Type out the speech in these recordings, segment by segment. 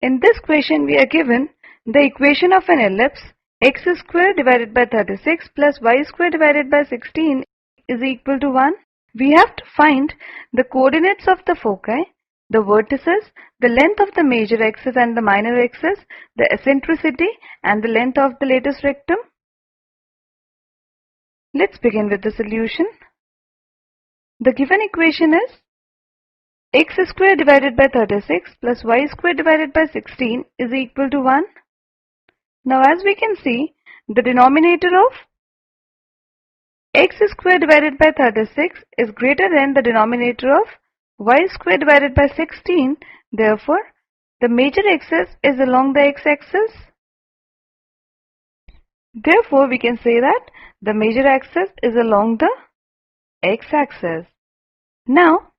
In this question we are given the equation of an ellipse x square divided by 36 plus y square divided by 16 is equal to 1. We have to find the coordinates of the foci, the vertices, the length of the major axis and the minor axis, the eccentricity and the length of the lattice rectum. Let's begin with the solution. The given equation is x square divided by 36 plus y square divided by 16 is equal to 1. Now as we can see, the denominator of x square divided by 36 is greater than the denominator of y square divided by 16. Therefore, the major axis is along the x-axis. Therefore, we can say that the major axis is along the x-axis. Now,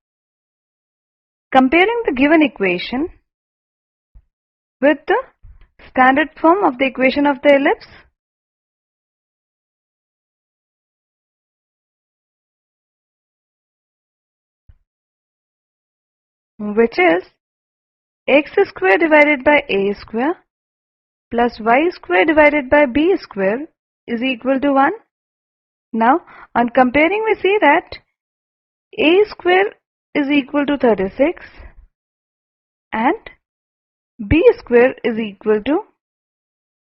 comparing the given equation with the standard form of the equation of the ellipse, which is x square divided by a square plus y square divided by b square is equal to 1. Now, on comparing we see that a square is equal to 36 and b square is equal to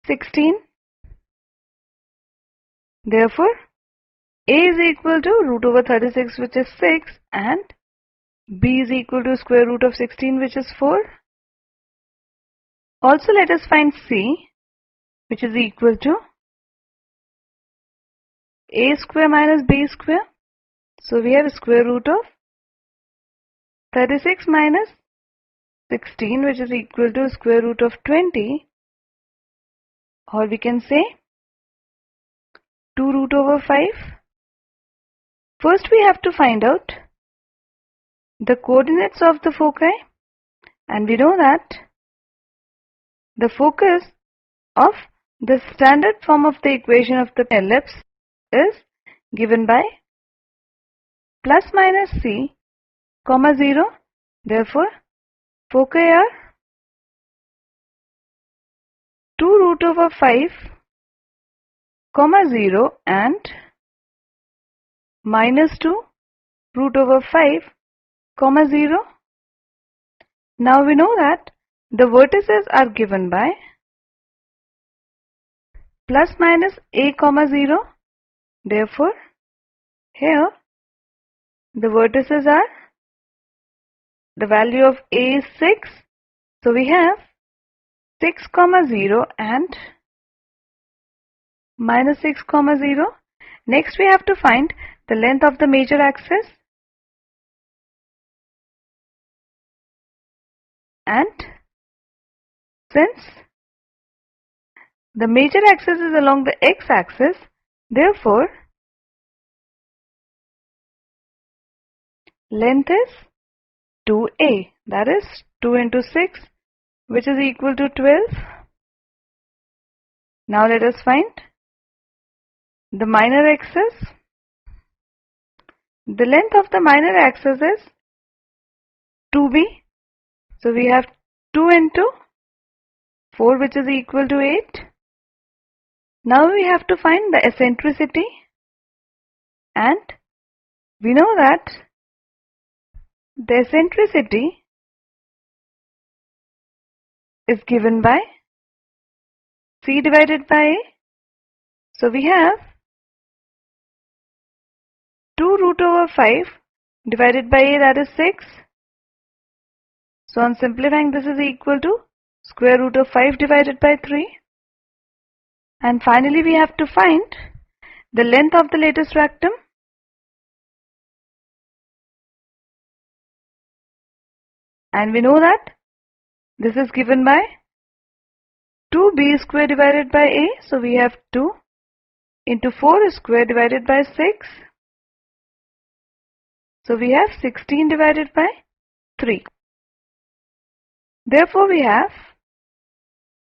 16. Therefore, a is equal to root over 36, which is 6, and b is equal to square root of 16, which is 4. Also, let us find c, which is equal to a square minus b square. So we have square root of 36 minus 16, which is equal to square root of 20, or we can say 2 root over 5. First we have to find out the coordinates of the foci, and we know that the focus of the standard form of the equation of the ellipse is given by plus minus c, comma 0. Therefore, foci are 2 root over 5, comma 0 and minus 2 root over 5, comma 0. Now we know that the vertices are given by plus minus a, comma 0. Therefore, here the vertices are, the value of a is 6. So we have 6, comma 0 and minus 6, comma 0. Next we have to find the length of the major axis, and since the major axis is along the x-axis, therefore length is 2a, that is 2 into 6, which is equal to 12. Now let us find the minor axis. The length of the minor axis is 2b. So we have 2 into 4, which is equal to 8. Now we have to find the eccentricity, and we know that the eccentricity is given by c divided by a. So we have 2 root over 5 divided by a, that is 6. So on simplifying, this is equal to square root of 5 divided by 3. And finally we have to find the length of the lattice rectum. And we know that this is given by 2b square divided by a. So we have 2 into 4 square divided by 6. So we have 16 divided by 3. Therefore, we have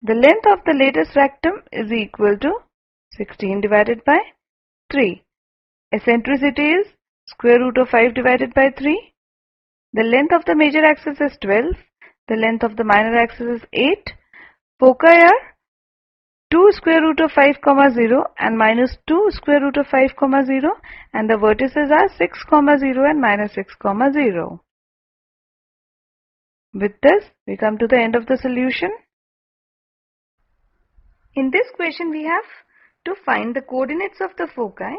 the length of the lattice rectum is equal to 16 divided by 3. Eccentricity is square root of 5 divided by 3. The length of the major axis is 12. The length of the minor axis is 8. Foci are 2 square root of 5 comma 0 and minus 2 square root of 5 comma 0, and the vertices are 6 comma 0 and minus 6 comma 0. With this, we come to the end of the solution. In this question, we have to find the coordinates of the foci,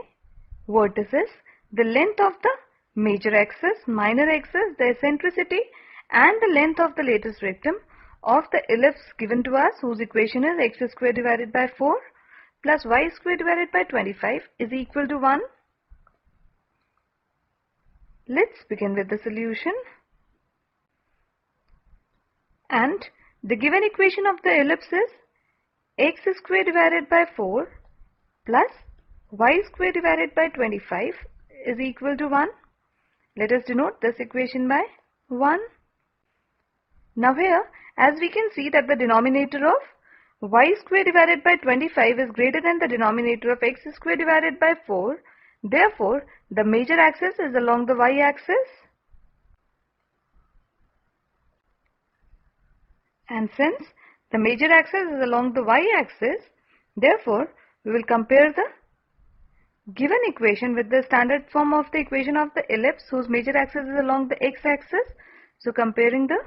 vertices, the length of the major axis, minor axis, the eccentricity, and the length of the latest rectum of the ellipse given to us, whose equation is x square divided by 4 plus y square divided by 25 is equal to 1. Let's begin with the solution. And the given equation of the ellipse is x square divided by 4 plus y square divided by 25 is equal to 1. Let us denote this equation by 1. Now here, as we can see that the denominator of y square divided by 25 is greater than the denominator of x square divided by 4. Therefore, the major axis is along the y-axis. And since the major axis is along the y-axis, therefore, we will compare the given equation with the standard form of the equation of the ellipse, whose major axis is along the x-axis. So, comparing the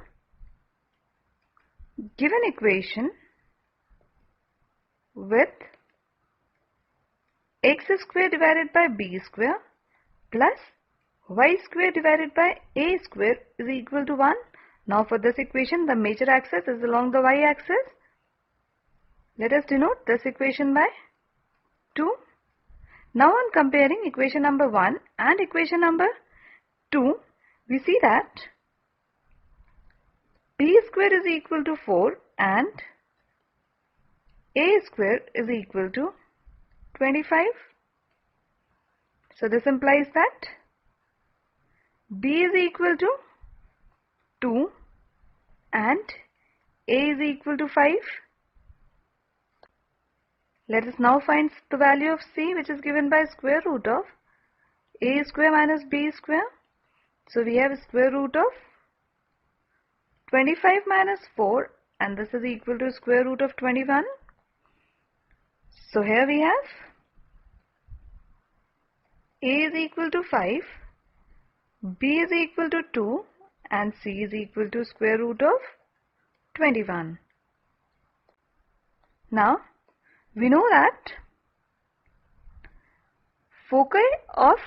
given equation with x square divided by b square plus y square divided by a square is equal to 1. Now for this equation, the major axis is along the y-axis. Let us denote this equation by 2. Now on comparing equation number 1 and equation number 2, we see that b square is equal to 4 and a square is equal to 25. So this implies that b is equal to 2 and a is equal to 5. Let us now find the value of c, which is given by square root of a square minus b square. So we have square root of 25 minus 4, and this is equal to square root of 21. So here we have a is equal to 5, b is equal to 2, and c is equal to square root of 21. Now, we know that foci of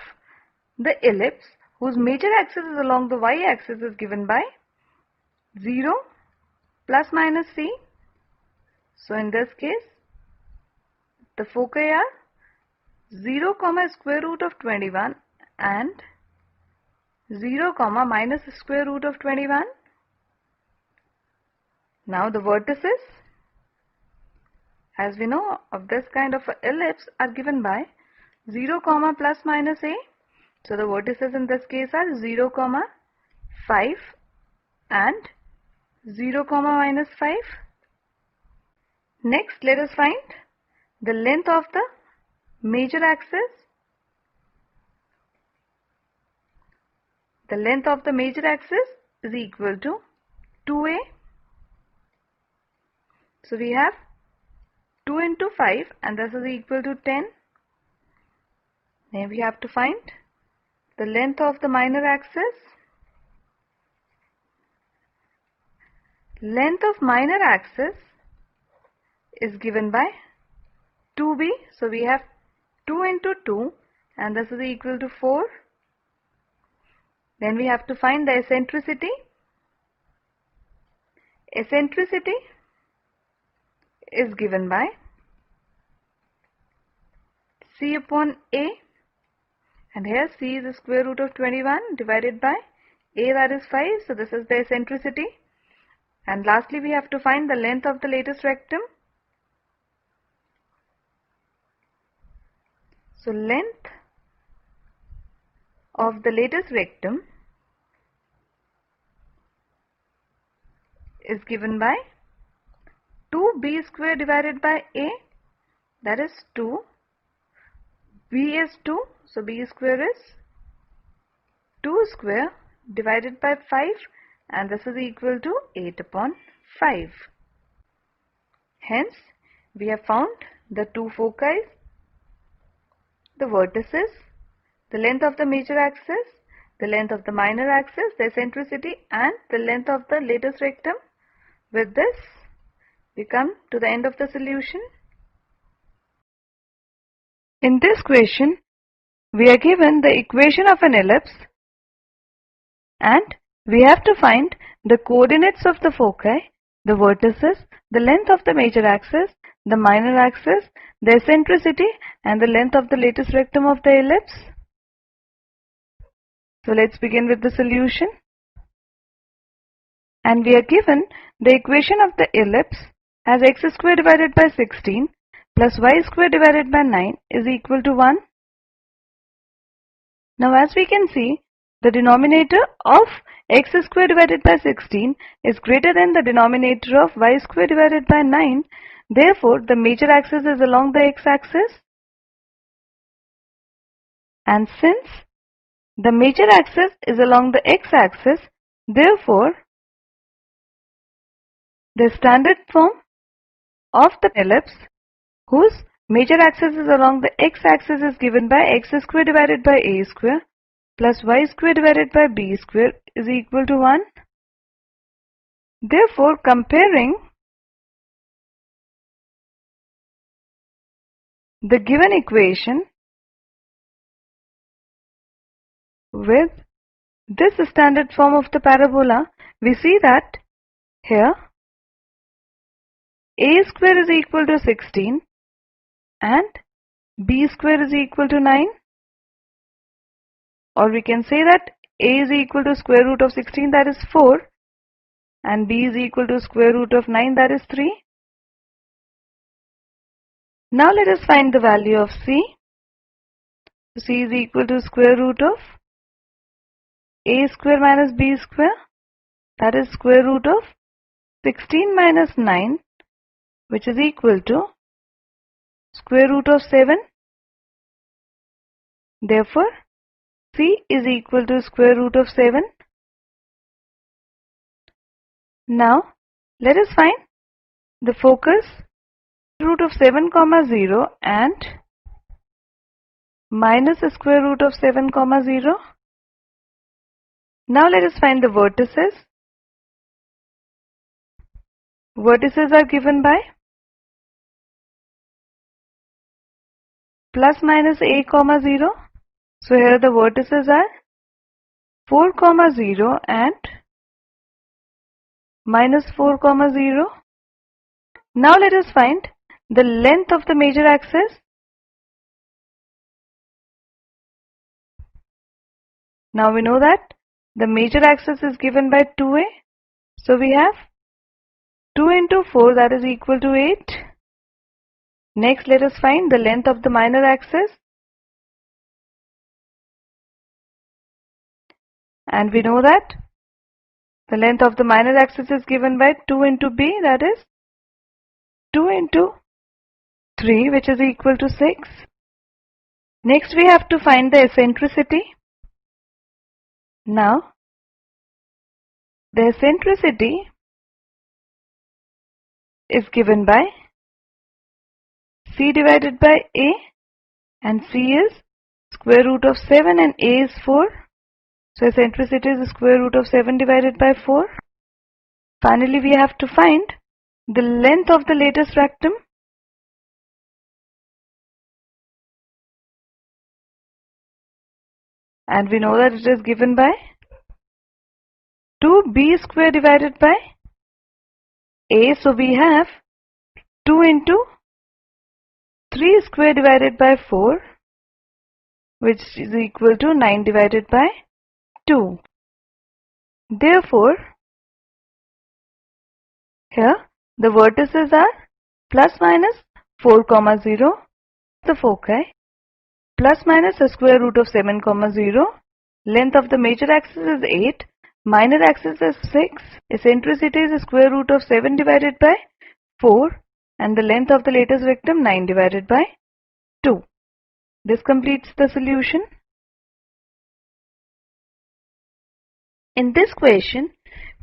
the ellipse, whose major axis is along the y-axis, is given by 0 plus minus c. So in this case, the foci are 0 comma square root of 21 and 0 comma minus square root of 21. Now the vertices, as we know, of this kind of ellipse are given by 0 comma plus minus a. So the vertices in this case are 0 comma 5 and 0 comma minus 5. Next, let us find the length of the major axis. The length of the major axis is equal to 2a. So we have 2 into 5, and this is equal to 10. Then we have to find the length of the minor axis. Length of minor axis is given by 2b. So we have 2 into 2, and this is equal to 4. Then we have to find the eccentricity. Eccentricity is given by c upon a, and here c is the square root of 21 divided by a, that is 5. So this is the eccentricity. And lastly, we have to find the length of the latest rectum. So length of the latest rectum is given by 2b square divided by a, that is 2. B is 2, so b square is 2 square divided by 5, and this is equal to 8 upon 5. Hence, we have found the two foci, the vertices, the length of the major axis, the length of the minor axis, the eccentricity, and the length of the lattice rectum. With this, we come to the end of the solution. In this question, we are given the equation of an ellipse and we have to find the coordinates of the foci, the vertices, the length of the major axis, the minor axis, the eccentricity, and the length of the lattice rectum of the ellipse. So let's begin with the solution. And we are given the equation of the ellipse as x square divided by 16 plus y square divided by 9 is equal to 1. Now as we can see, the denominator of x square divided by 16 is greater than the denominator of y square divided by 9. Therefore, the major axis is along the x-axis. And since the major axis is along the x-axis, therefore, the standard form of the ellipse whose major axis is along the x-axis is given by x square divided by a square plus y square divided by b square is equal to 1. Therefore, comparing the given equation with this standard form of the parabola, we see that here a square is equal to 16 and b square is equal to 9, or we can say that a is equal to square root of 16, that is 4, and b is equal to square root of 9, that is 3. Now let us find the value of c. C is equal to square root of a square minus b square, that is square root of 16 minus 9, which is equal to square root of 7. Therefore, c is equal to square root of 7. Now, let us find the focus root of 7 comma 0 and minus the square root of 7 comma 0. Now let us find the vertices. Vertices are given by plus minus a comma 0. So here the vertices are 4 comma 0 and minus 4 comma 0. Now let us find the length of the major axis. Now we know that the major axis is given by 2a. So we have 2 into 4, that is equal to 8. Next, let us find the length of the minor axis. And we know that the length of the minor axis is given by 2 into b, that is 2 into 3, which is equal to 6. Next, we have to find the eccentricity. Now, the eccentricity is given by c divided by a, and c is square root of 7 and a is 4. So eccentricity is the square root of 7 divided by 4. Finally, we have to find the length of the lattice rectum. And we know that it is given by 2b square divided by a. So we have 2 into 3 square divided by 4, which is equal to 9 divided by 2. Therefore, here the vertices are plus minus 4 comma 0, the foci, plus minus the square root of 7 comma 0, length of the major axis is 8, minor axis is 6, eccentricity is the square root of 7 divided by 4, and the length of the lattice rectum 9 divided by 2. This completes the solution. In this question,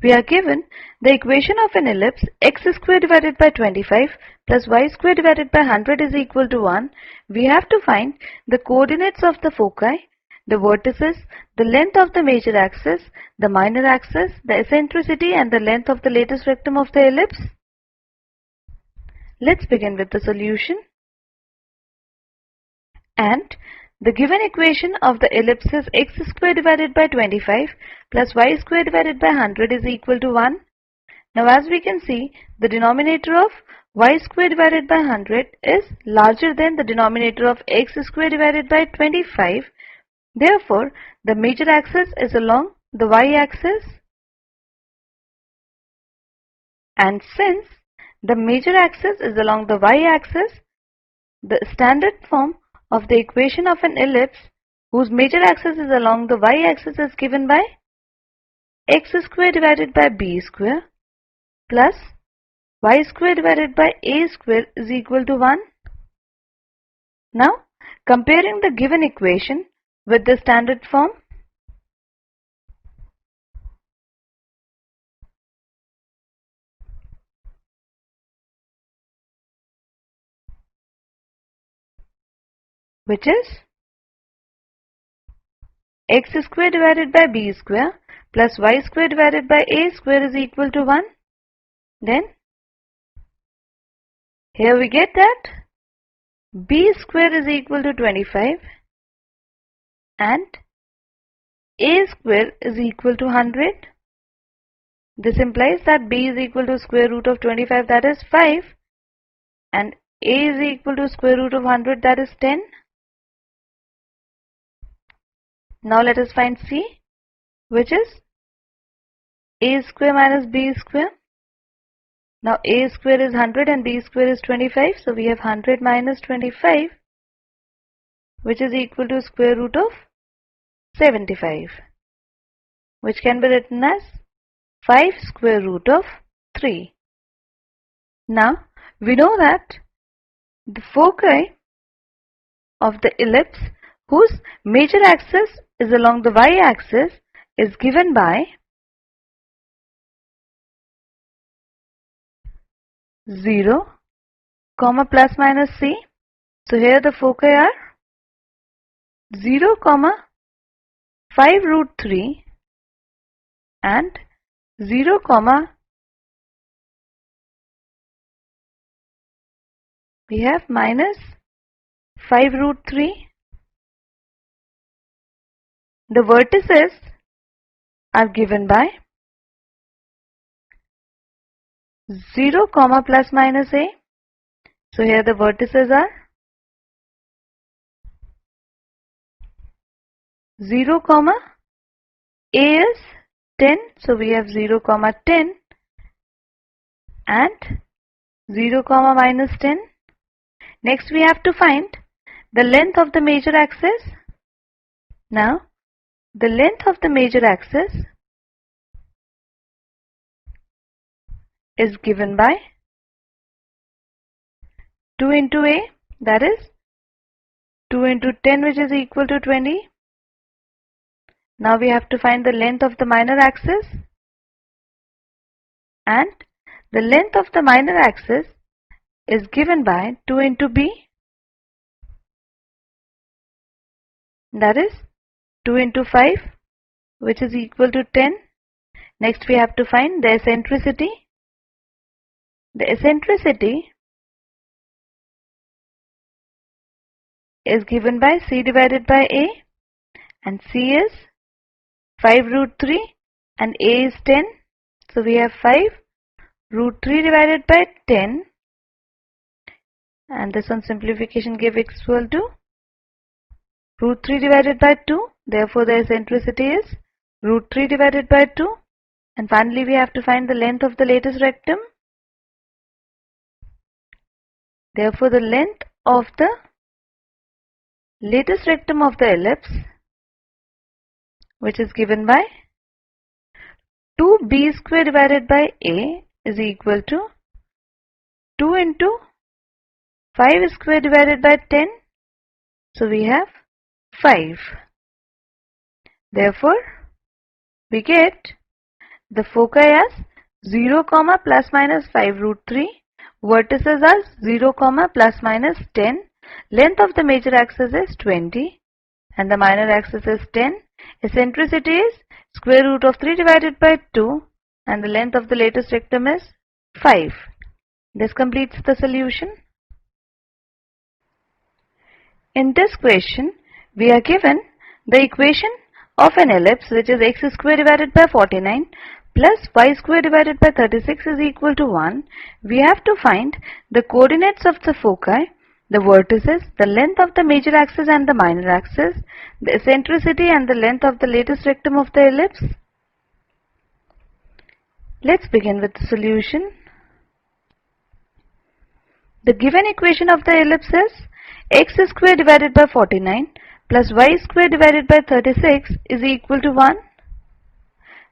We are given the equation of an ellipse x square divided by 25 plus y square divided by 100 is equal to 1. We have to find the coordinates of the foci, the vertices, the length of the major axis, the minor axis, the eccentricity and the length of the latest rectum of the ellipse. Let's begin with the solution. And the given equation of the ellipse is x square divided by 25 plus y square divided by 100 is equal to 1. Now as we can see, the denominator of y square divided by 100 is larger than the denominator of x square divided by 25. Therefore, the major axis is along the y-axis. And since the major axis is along the y-axis, the standard form of the equation of an ellipse whose major axis is along the y-axis is given by x square divided by b square plus y square divided by a square is equal to 1. Now, comparing the given equation with the standard form, which is x square divided by b square plus y square divided by a square is equal to 1. Then here we get that b square is equal to 25 and a square is equal to 100. This implies that b is equal to square root of 25, that is 5, and a is equal to square root of 100, that is 10. Now let us find c, which is a square minus b square. Now a square is 100 and b square is 25, so we have 100 minus 25, which is equal to square root of 75, which can be written as 5 square root of 3. Now we know that the foci of the ellipse whose major axis is along the y-axis is given by 0, comma plus minus c. So here the foci are 0, comma 5 root 3 and 0, comma we have minus 5 root 3. The vertices are given by 0, comma plus minus a. So here the vertices are 0, comma a is 10. So we have 0, comma 10 and 0, comma minus 10. Next we have to find the length of the major axis. Now the length of the major axis is given by 2 into a, that is 2 into 10, which is equal to 20. Now we have to find the length of the minor axis, and the length of the minor axis is given by 2 into b, that is 2 into 5, which is equal to 10. Next we have to find the eccentricity. The eccentricity is given by c divided by a, and c is 5 root 3 and a is 10. So we have 5 root 3 divided by 10, and this one simplification gives x equal to root 3 divided by 2. Therefore the eccentricity is root 3 divided by 2. And finally we have to find the length of the latest rectum. Therefore the length of the latest rectum of the ellipse, which is given by 2b square divided by a, is equal to 2 into 5 square divided by 10. So we have 5. Therefore we get The foci are 0, plus minus 5 root 3. Vertices are 0, plus minus 10. Length of the major axis is 20 and the minor axis is 10. Eccentricity is square root of 3 divided by 2 and the length of the latest rectum is 5. This completes the solution. In this question, we are given the equation of an ellipse, which is x square divided by 49 plus y square divided by 36 is equal to 1. We have to find the coordinates of the foci, the vertices, the length of the major axis and the minor axis, the eccentricity and the length of the latest rectum of the ellipse. Let's begin with the solution. The given equation of the ellipse is x square divided by 49 plus y square divided by 36 is equal to 1.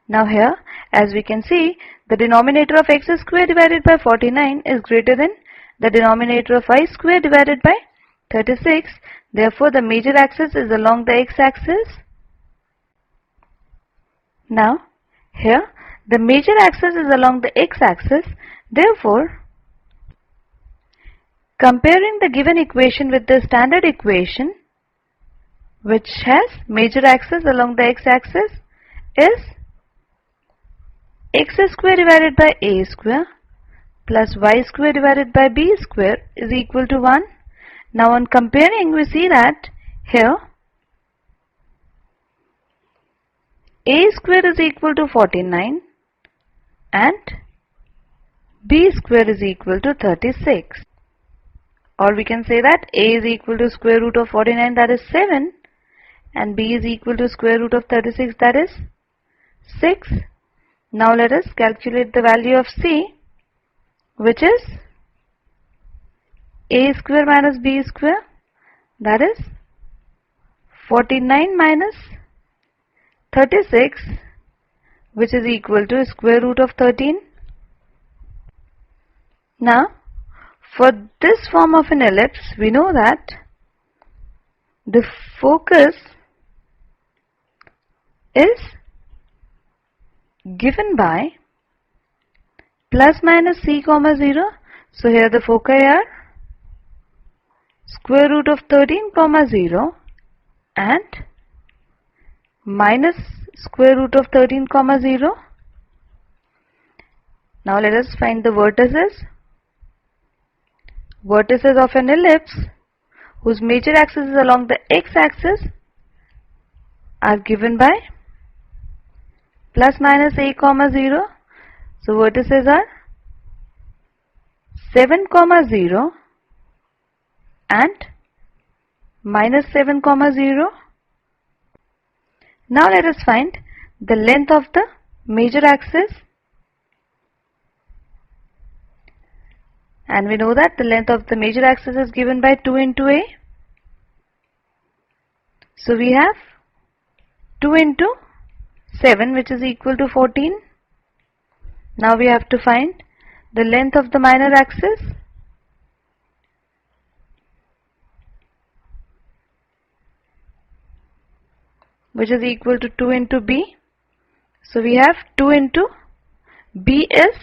Now here, as we can see, the denominator of x square divided by 49 is greater than the denominator of y square divided by 36. Therefore, the major axis is along the x-axis. Now, here, the major axis is along the x-axis. Therefore, comparing the given equation with the standard equation, which has major axis along the x-axis, is x square divided by a square plus y square divided by b square is equal to 1. Now on comparing, we see that here a square is equal to 49 and b square is equal to 36. Or we can say that a is equal to square root of 49, that is 7, and b is equal to square root of 36, that is 6. Now let us calculate the value of c, which is a square minus b square, that is 49 minus 36, which is equal to square root of 13. Now, for this form of an ellipse, we know that the focus is given by plus minus c comma 0. So here the foci are square root of 13 comma 0 and minus square root of 13 comma 0. Now let us find the vertices. Vertices of an ellipse whose major axis is along the x-axis are given by plus minus a comma 0. So vertices are 7 comma 0 and minus 7 comma 0. Now let us find the length of the major axis, and we know that the length of the major axis is given by 2 into a. So we have 2 into 7, which is equal to 14. Now we have to find the length of the minor axis, which is equal to 2 into b. So we have 2 into b is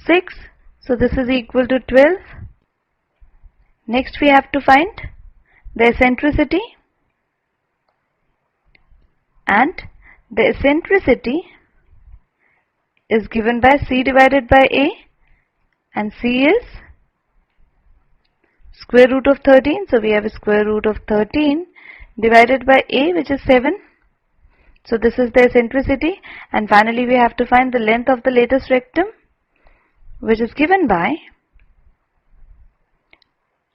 6. So this is equal to 12. Next we have to find the eccentricity, and the eccentricity is given by c divided by a, and c is square root of 13. So we have a square root of 13 divided by a, which is 7. So this is the eccentricity, and finally we have to find the length of the latest rectum, which is given by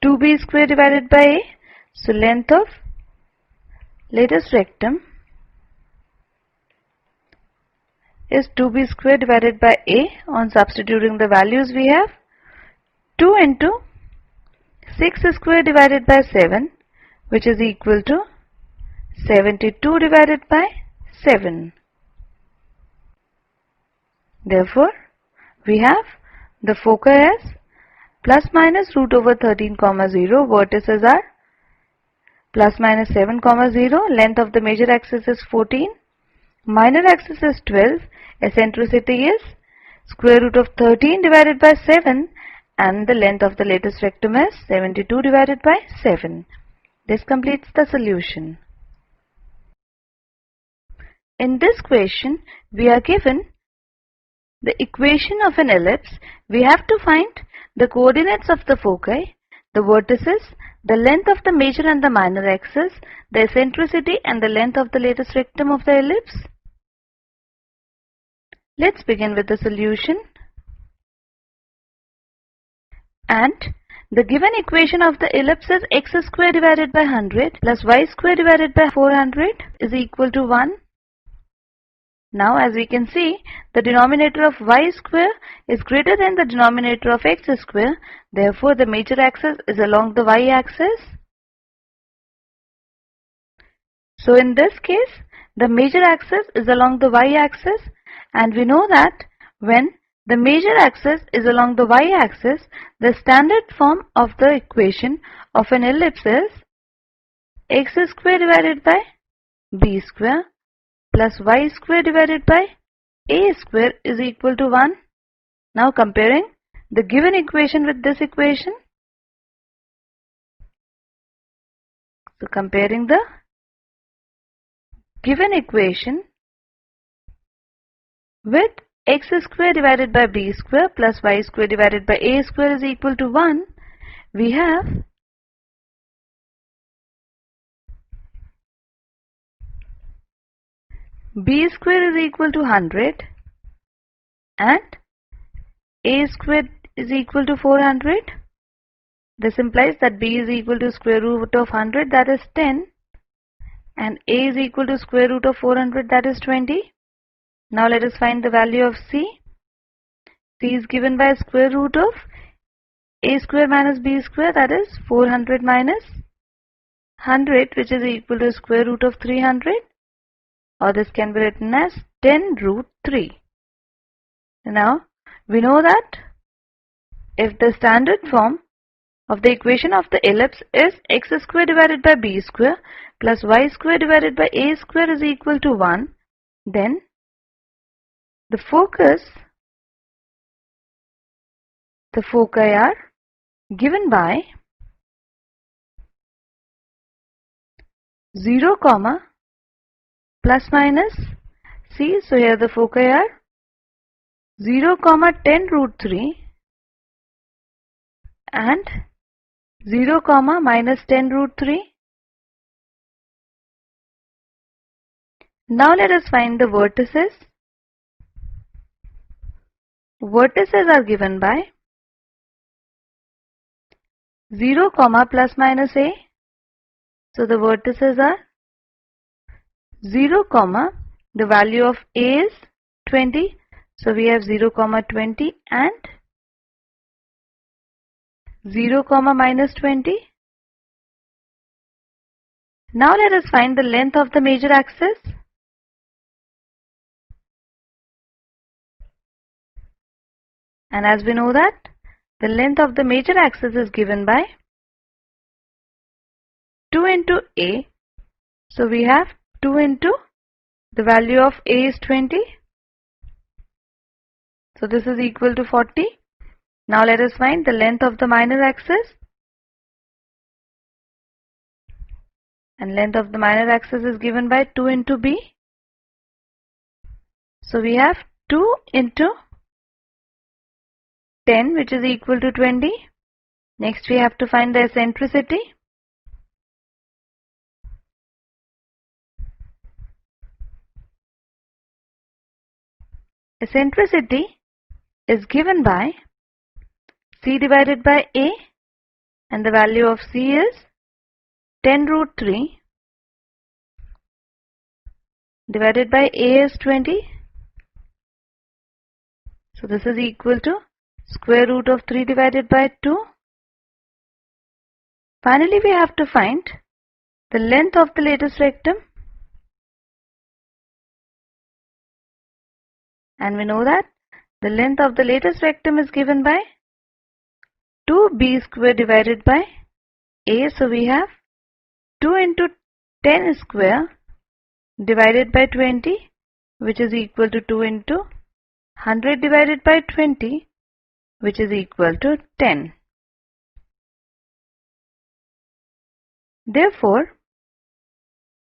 2b square divided by a. So length of latest rectum is 2b square divided by a. On substituting the values, we have 2 into 6 square divided by 7, which is equal to 72 divided by 7. Therefore, we have the foci as plus minus root over 13 comma 0, vertices are plus minus 7 comma 0, length of the major axis is 14, Minor axis is 12, eccentricity is square root of 13 divided by 7, and the length of the lattice rectum is 72 divided by 7. This completes the solution. In this question, we are given the equation of an ellipse. We have to find the coordinates of the foci, the vertices, the length of the major and the minor axis, the eccentricity and the length of the lattice rectum of the ellipse. Let's begin with the solution. And the given equation of the ellipse is x square divided by 100 plus y square divided by 400 is equal to 1. Now as we can see, the denominator of y square is greater than the denominator of x square. Therefore, the major axis is along the y-axis. So in this case, the major axis is along the y-axis, and we know that when the major axis is along the y-axis, the standard form of the equation of an ellipse is x square divided by b square plus y square divided by a square is equal to 1. Now comparing the given equation with this equation. So comparing the given equation with x square divided by b square plus y square divided by a square is equal to 1, we have b square is equal to 100 and a square is equal to 400. This implies that b is equal to square root of 100, that is 10, and a is equal to square root of 400, that is 20. Now let us find the value of c. C is given by square root of a square minus b square, that is 400 minus 100, which is equal to square root of 300, or this can be written as 10 root 3. Now we know that if the standard form of the equation of the ellipse is x square divided by b square plus y square divided by a square is equal to 1, then the foci are given by 0, plus minus c. So here the foci are 0, 10 root 3 and 0, minus 10 root 3. Now let us find the vertices. Vertices are given by 0, plus minus a. So the vertices are 0, the value of a is 20. So we have 0, 20 and 0, minus 20. Now let us find the length of the major axis. And as we know that the length of the major axis is given by 2 into a. So we have 2 into the value of a is 20. So this is equal to 40. Now let us find the length of the minor axis. And length of the minor axis is given by 2 into b. So we have 2 into 10, which is equal to 20. Next we have to find the eccentricity. Eccentricity is given by c divided by a, and the value of c is 10 root 3 divided by a is 20. So this is equal to square root of 3 divided by 2. Finally, we have to find the length of the lattice rectum. And we know that the length of the lattice rectum is given by 2b square divided by a. So we have 2 into 10 square divided by 20. which is equal to 2 into 100 divided by 20, which is equal to 10. Therefore,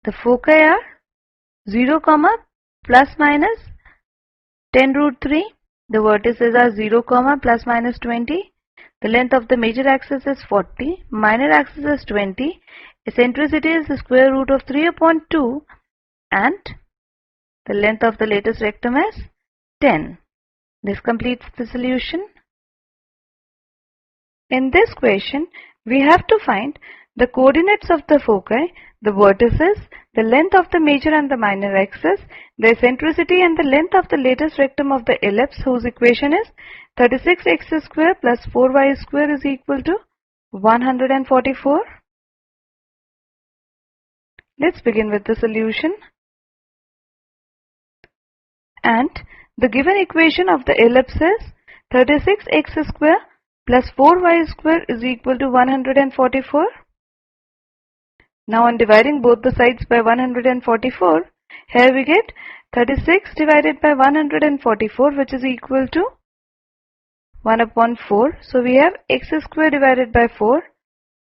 the foci are 0, plus minus 10 root 3. The vertices are 0, plus minus 20. The length of the major axis is 40. Minor axis is 20. Eccentricity is the square root of 3 upon 2. And the length of the latest rectum is 10. This completes the solution. In this question, we have to find the coordinates of the foci, the vertices, the length of the major and the minor axis, the eccentricity and the length of the latest rectum of the ellipse, whose equation is 36x square plus 4y square is equal to 144. Let's begin with the solution. And the given equation of the ellipse is 36x square plus 4y square is equal to 144. Now on dividing both the sides by 144, here we get 36 divided by 144, which is equal to 1 upon 4. So we have x square divided by 4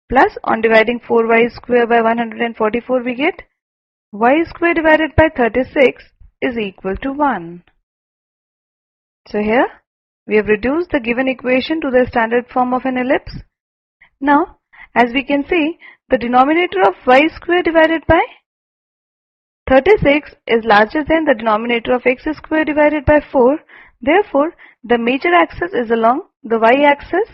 plus on dividing 4y square by 144, we get y square divided by 36 is equal to 1. So here we have reduced the given equation to the standard form of an ellipse. Now, as we can see, the denominator of y square divided by 36 is larger than the denominator of x square divided by 4. Therefore, the major axis is along the y-axis.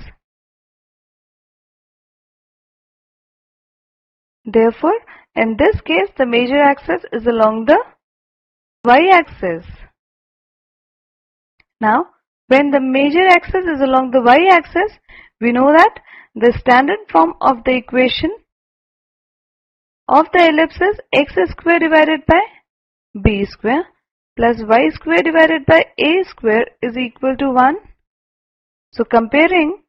Therefore, in this case, the major axis is along the y-axis. Now, when the major axis is along the y-axis, we know that the standard form of the equation of the ellipse is x square divided by b square plus y square divided by a square is equal to 1. So comparing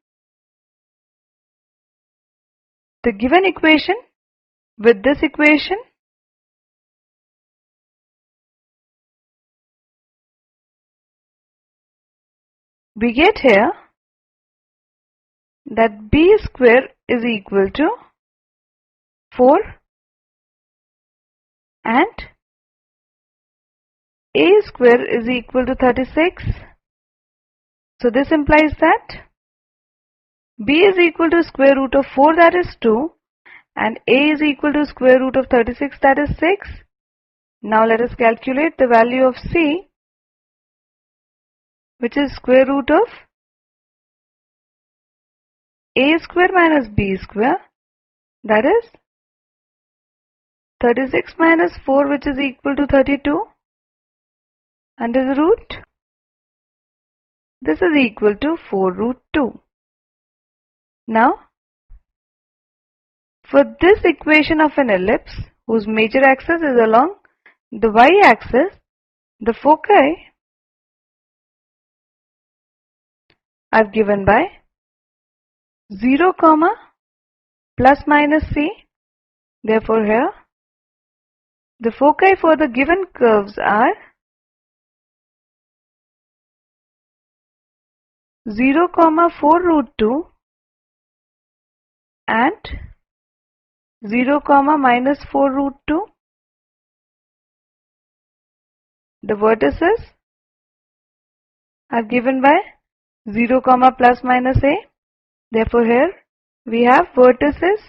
the given equation with this equation, we get here that b square is equal to 4 and a square is equal to 36. So this implies that b is equal to square root of 4, that is 2, and a is equal to square root of 36, that is 6. Now let us calculate the value of c, which is square root of a square minus b square, that is 36 minus 4, which is equal to 32, under the root. This is equal to 4 root 2. Now, for this equation of an ellipse whose major axis is along the y-axis, the foci are given by 0, plus minus c. Therefore, here the foci for the given curves are 0, 4 root 2 and 0, minus 4 root 2. The vertices are given by 0, plus minus a. Therefore, here we have vertices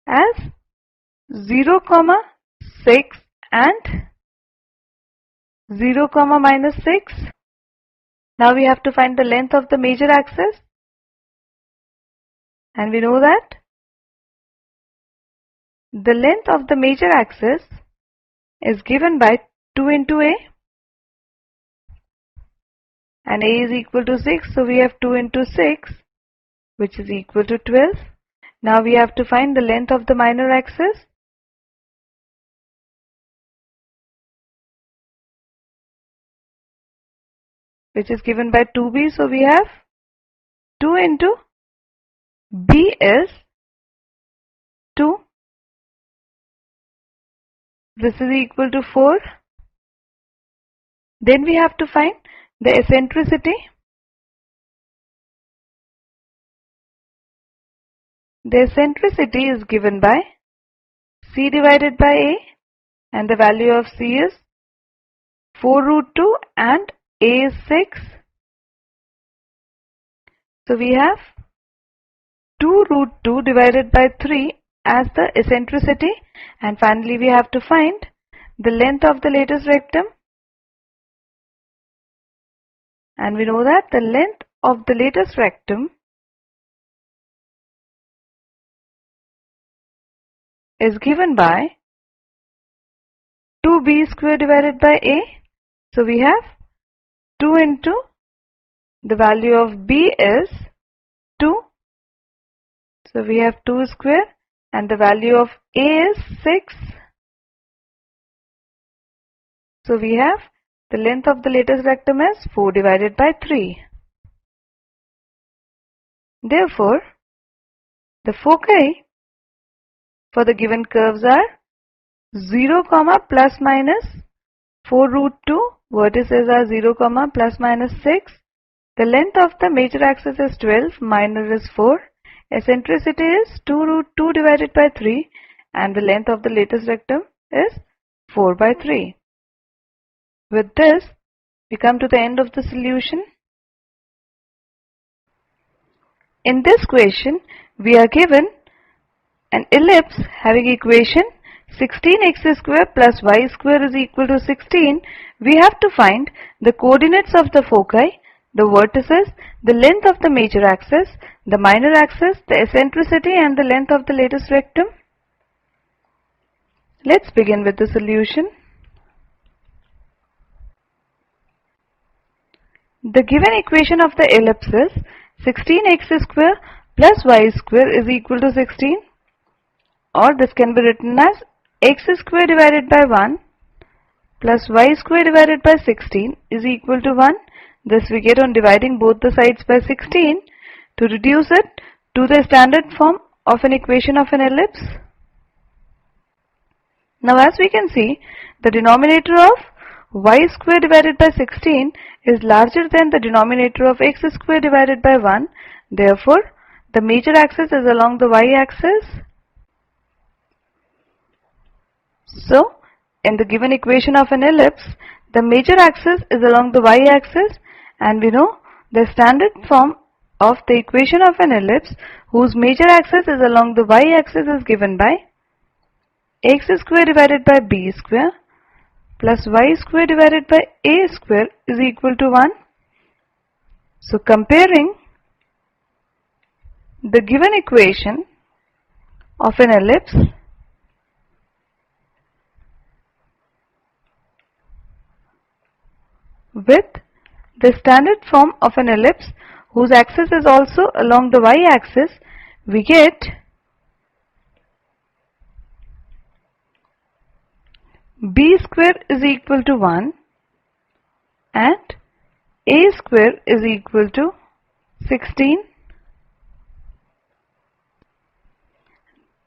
as 0, 6 and 0, minus 6. Now we have to find the length of the major axis, and we know that the length of the major axis is given by 2 into a, and a is equal to 6, so we have 2 into 6, which is equal to 12. Now we have to find the length of the minor axis, which is given by 2b, so we have 2 into b is 2. This is equal to 4. Then we have to find the eccentricity. The eccentricity is given by C divided by A, and the value of C is 4 root 2 and A is 6. So we have 2 root 2 divided by 3 as the eccentricity, and finally we have to find the length of the lattice rectum, and we know that the length of the lattice rectum is given by 2b square divided by a. So we have 2 into the value of b is 2. So we have 2 square and the value of a is 6. So we have the length of the lattice rectum is 4 divided by 3. Therefore, the foci for the given curves are 0, plus minus 4 root 2, vertices are 0, plus minus 6. The length of the major axis is 12, minor is 4. Eccentricity is 2 root 2 divided by 3, and the length of the lattice rectum is 4 by 3. With this, we come to the end of the solution. In this question, we are given an ellipse having equation 16x square plus y square is equal to 16. We have to find the coordinates of the foci, the vertices, the length of the major axis, the minor axis, the eccentricity, and the length of the lattice rectum. Let's begin with the solution. The given equation of the ellipse is 16x square plus y square is equal to 16, or this can be written as x square divided by 1 plus y square divided by 16 is equal to 1. This we get on dividing both the sides by 16 to reduce it to the standard form of an equation of an ellipse. Now as we can see, the denominator of y square divided by 16 is larger than the denominator of x square divided by 1. Therefore, the major axis is along the y-axis. So, in the given equation of an ellipse, the major axis is along the y-axis, and we know the standard form of the equation of an ellipse whose major axis is along the y-axis is given by x square divided by b square plus y square divided by a square is equal to 1. So, comparing the given equation of an ellipse with the standard form of an ellipse whose axis is also along the y-axis, we get b square is equal to 1 and a square is equal to 16.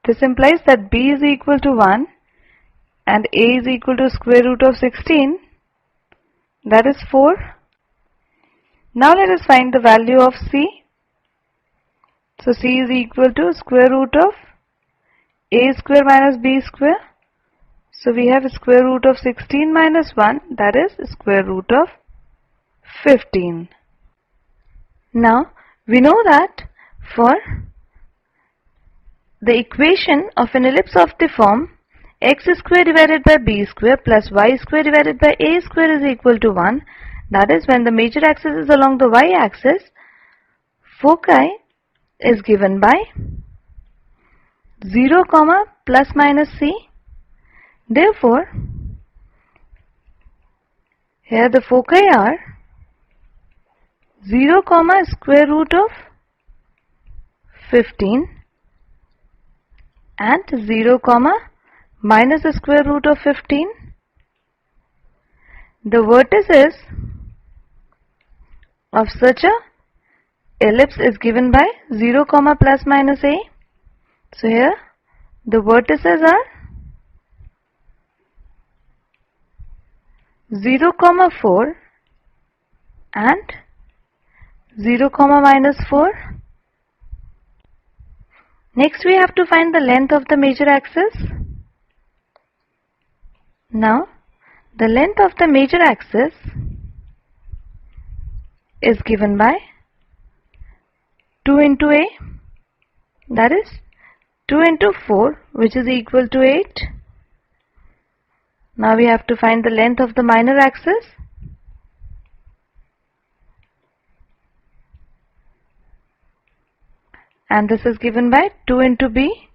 This implies that b is equal to 1 and a is equal to square root of 16, that is 4. Now let us find the value of c. So c is equal to square root of a square minus b square. So we have square root of 16 minus 1, that is square root of 15. Now we know that for the equation of an ellipse of the form x square divided by b square plus y square divided by a square is equal to 1, that is when the major axis is along the y-axis, foci is given by 0, plus minus c. Therefore, here the foci are 0, square root of 15 and 0, minus the square root of 15. The vertices of such a ellipse is given by 0, plus minus a. So here the vertices are 0, 4 and 0, minus 4. Next we have to find the length of the major axis. Now the length of the major axis is given by 2 into a, that is 2 into 4, which is equal to 8. Now we have to find the length of the minor axis. And this is given by 2 into b,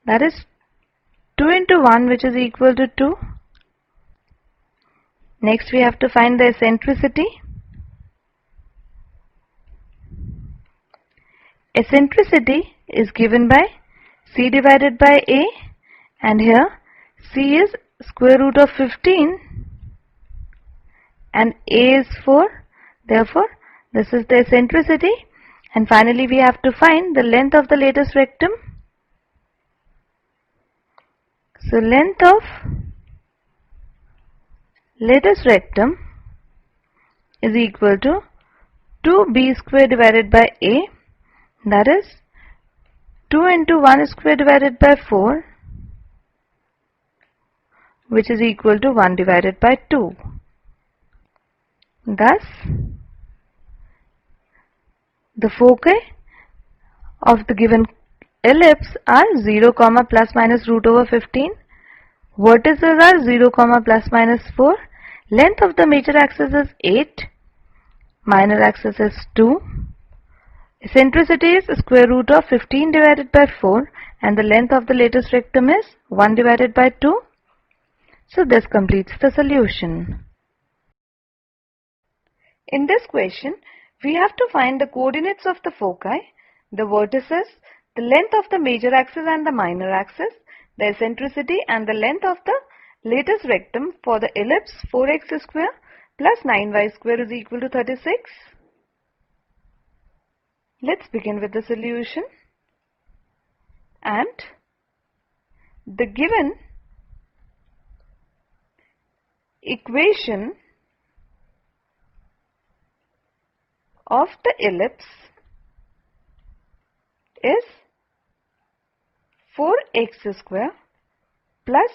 that is 2 into 1, which is equal to 2. Next we have to find the eccentricity. Eccentricity is given by c divided by a, and here c is square root of 15 and a is 4. Therefore this is the eccentricity. And finally we have to find the length of the lattice rectum. So length of lattice rectum is equal to 2b square divided by a, that is 2 into 1 square divided by 4, which is equal to 1 divided by 2. Thus the foci of the given ellipse are 0, plus minus root over 15. Vertices are 0, plus minus 4. Length of the major axis is 8. Minor axis is 2. Eccentricity is square root of 15 divided by 4. And the length of the lattice rectum is 1 divided by 2. So this completes the solution. In this question, we have to find the coordinates of the foci, the vertices, the length of the major axis and the minor axis, the eccentricity and the length of the lattice rectum for the ellipse 4x square plus 9y square is equal to 36. Let's begin with the solution. And the given equation of the ellipse is 4x square plus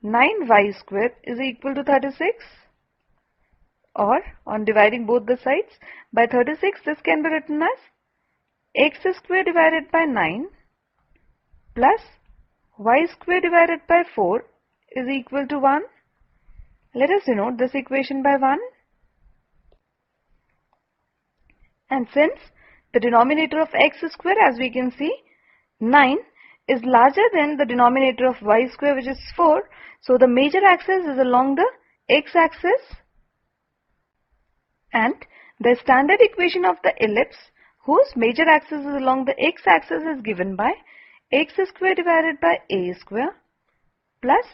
9y square is equal to 36, or on dividing both the sides by 36, this can be written as x square divided by 9 plus y square divided by 4 is equal to 1. Let us denote this equation by 1. And since the denominator of x square, as we can see, 9 is larger than the denominator of y square, which is 4, so the major axis is along the x-axis, and the standard equation of the ellipse whose major axis is along the x-axis is given by x square divided by a square plus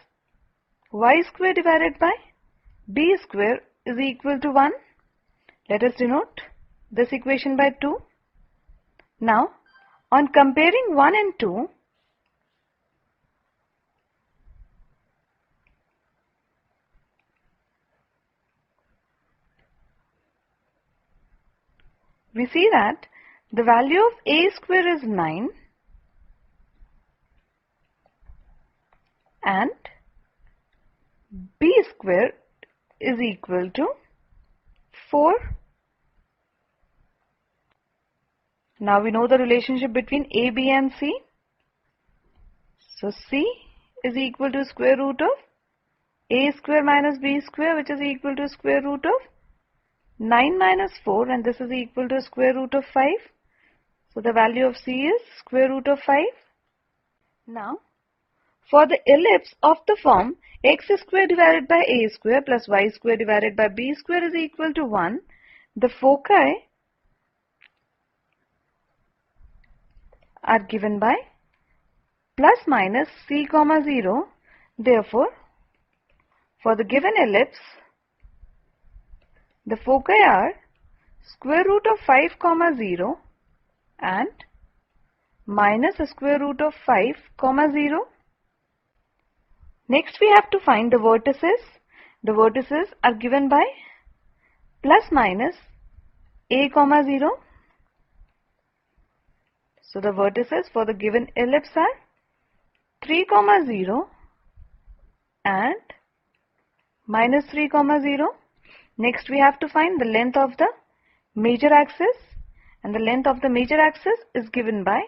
y square divided by b square is equal to 1. Let us denote this equation by 2. Now, on comparing 1 and 2, we see that the value of a square is 9 and b square is equal to 4. Now we know the relationship between a, b and c. So c is equal to square root of a square minus b square, which is equal to square root of 9 minus 4, and this is equal to square root of 5. So the value of c is square root of 5. Now for the ellipse of the form x square divided by a square plus y square divided by b square is equal to 1, the foci are given by plus minus c comma 0. Therefore, for the given ellipse, the foci are square root of 5 comma 0 and minus square root of 5 comma 0. Next we have to find the vertices. The vertices are given by plus minus a comma 0. So the vertices for the given ellipse are 3 comma 0 and minus 3 comma 0. Next we have to find the length of the major axis, and the length of the major axis is given by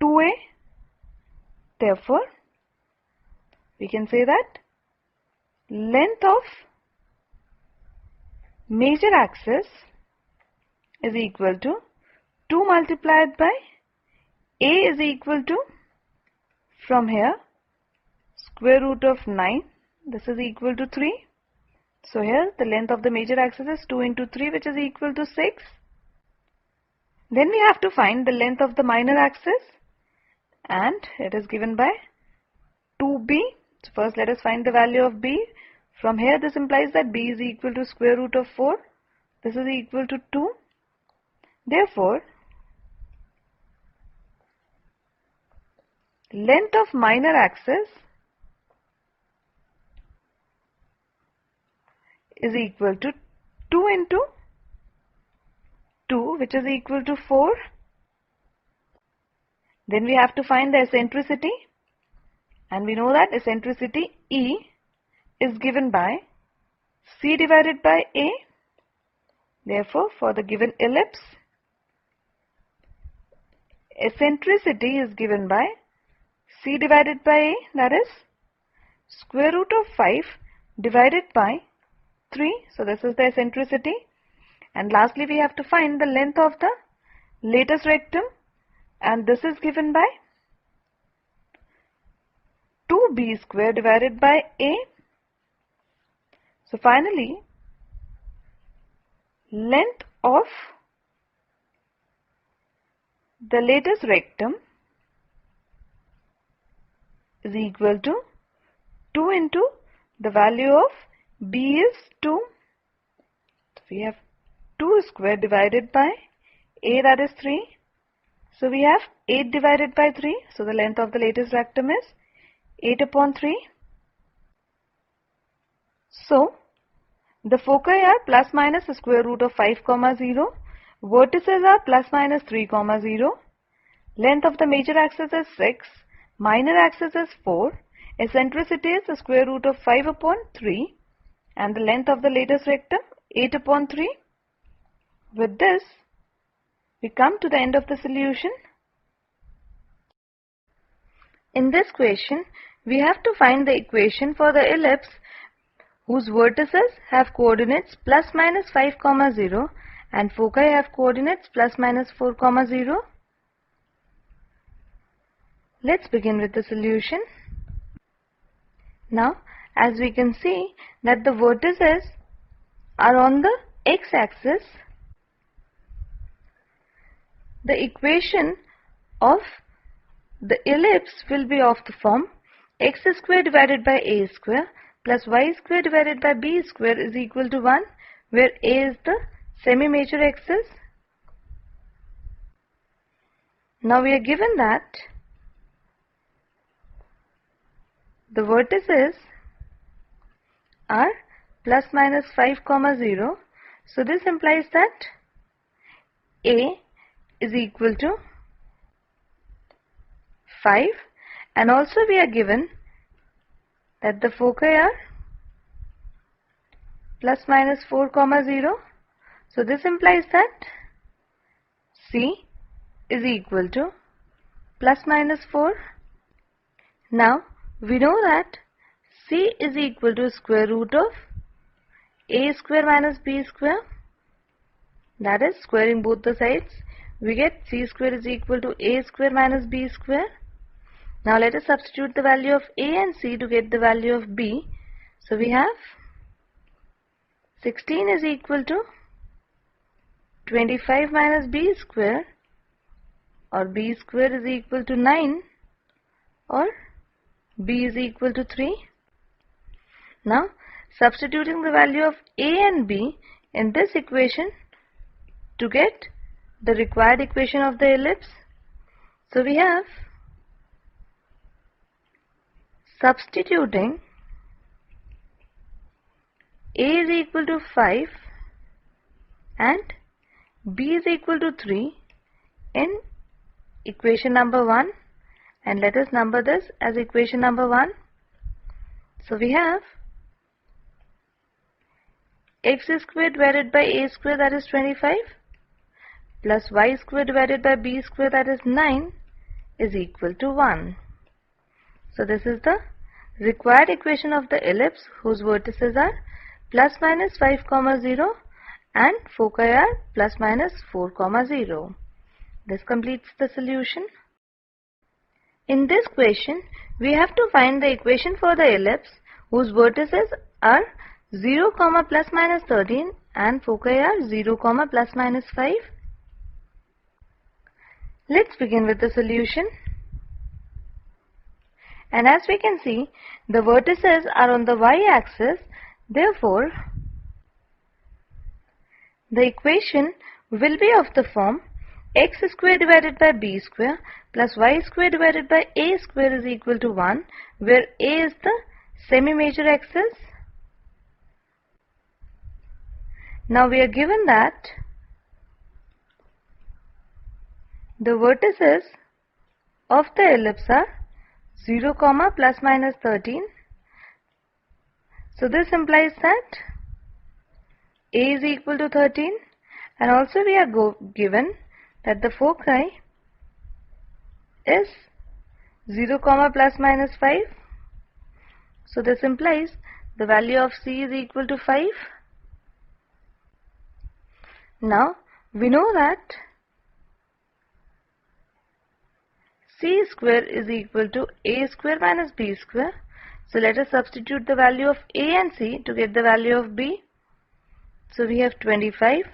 2a. Therefore, we can say that length of major axis is equal to 2 multiplied by a is equal to, from here, square root of 9. This is equal to 3. So here the length of the major axis is 2 into 3, which is equal to 6. Then we have to find the length of the minor axis, and it is given by 2b. So first let us find the value of b. From here this implies that b is equal to square root of 4. This is equal to 2. Therefore, length of minor axis is equal to 2 into 2, which is equal to 4. Then we have to find the eccentricity, and we know that eccentricity E is given by C divided by A. Therefore, for the given ellipse, eccentricity is given by C divided by A, that is square root of 5 divided by 3. So this is the eccentricity. And lastly, we have to find the length of the latus rectum, and this is given by 2b square divided by a. So finally, length of the latus rectum is equal to 2 into the value of b is 2. So we have 2 square divided by a, that is 3. So we have 8 divided by 3. So the length of the latus rectum is 8 upon 3. So the foci are plus minus square root of 5 comma 0. Vertices are plus minus 3 comma 0. Length of the major axis is 6. Minor axis is 4. Eccentricity is the square root of 5 upon 3. And the length of the latus rectum 8 upon 3. With this, we come to the end of the solution. In this question, we have to find the equation for the ellipse whose vertices have coordinates plus minus 5 comma 0 and foci have coordinates plus minus 4 comma 0. Let's begin with the solution. Now, as we can see that the vertices are on the x-axis, the equation of the ellipse will be of the form x square divided by a square plus y square divided by b square is equal to 1, where a is the semi-major axis. Now we are given that the vertices are plus minus 5 comma 0. So this implies that a is equal to 5, and also we are given that the foci are plus minus 4 comma 0. So this implies that C is equal to plus minus 4. Now we know that C is equal to square root of a square minus b square, that is squaring both the sides. We get c square is equal to a square minus b square. Now let us substitute the value of a and c to get the value of b. So we have 16 is equal to 25 minus b square, or b square is equal to 9, or b is equal to 3. Now substituting the value of a and b in this equation to get the required equation of the ellipse. So we have, substituting A is equal to 5 and B is equal to 3 in equation number 1, and let us number this as equation number 1. So we have x square divided by a square, that is 25, plus y square divided by b square, that is 9, is equal to 1. So this is the required equation of the ellipse whose vertices are plus minus 5, 0 and foci are plus minus 4, 0. This completes the solution. In this question, we have to find the equation for the ellipse whose vertices are 0, plus minus 13 and foci are 0, plus minus 5. Let's begin with the solution. And as we can see, the vertices are on the y-axis. Therefore, the equation will be of the form x square divided by b square plus y square divided by a square is equal to 1, where a is the semi-major axis. Now we are given that the vertices of the ellipse are 0, plus minus 13. So this implies that a is equal to 13, and also we are given that the foci is 0, plus minus 5. So this implies the value of c is equal to 5. Now we know that c square is equal to a square minus b square. So let us substitute the value of a and c to get the value of b. So we have 25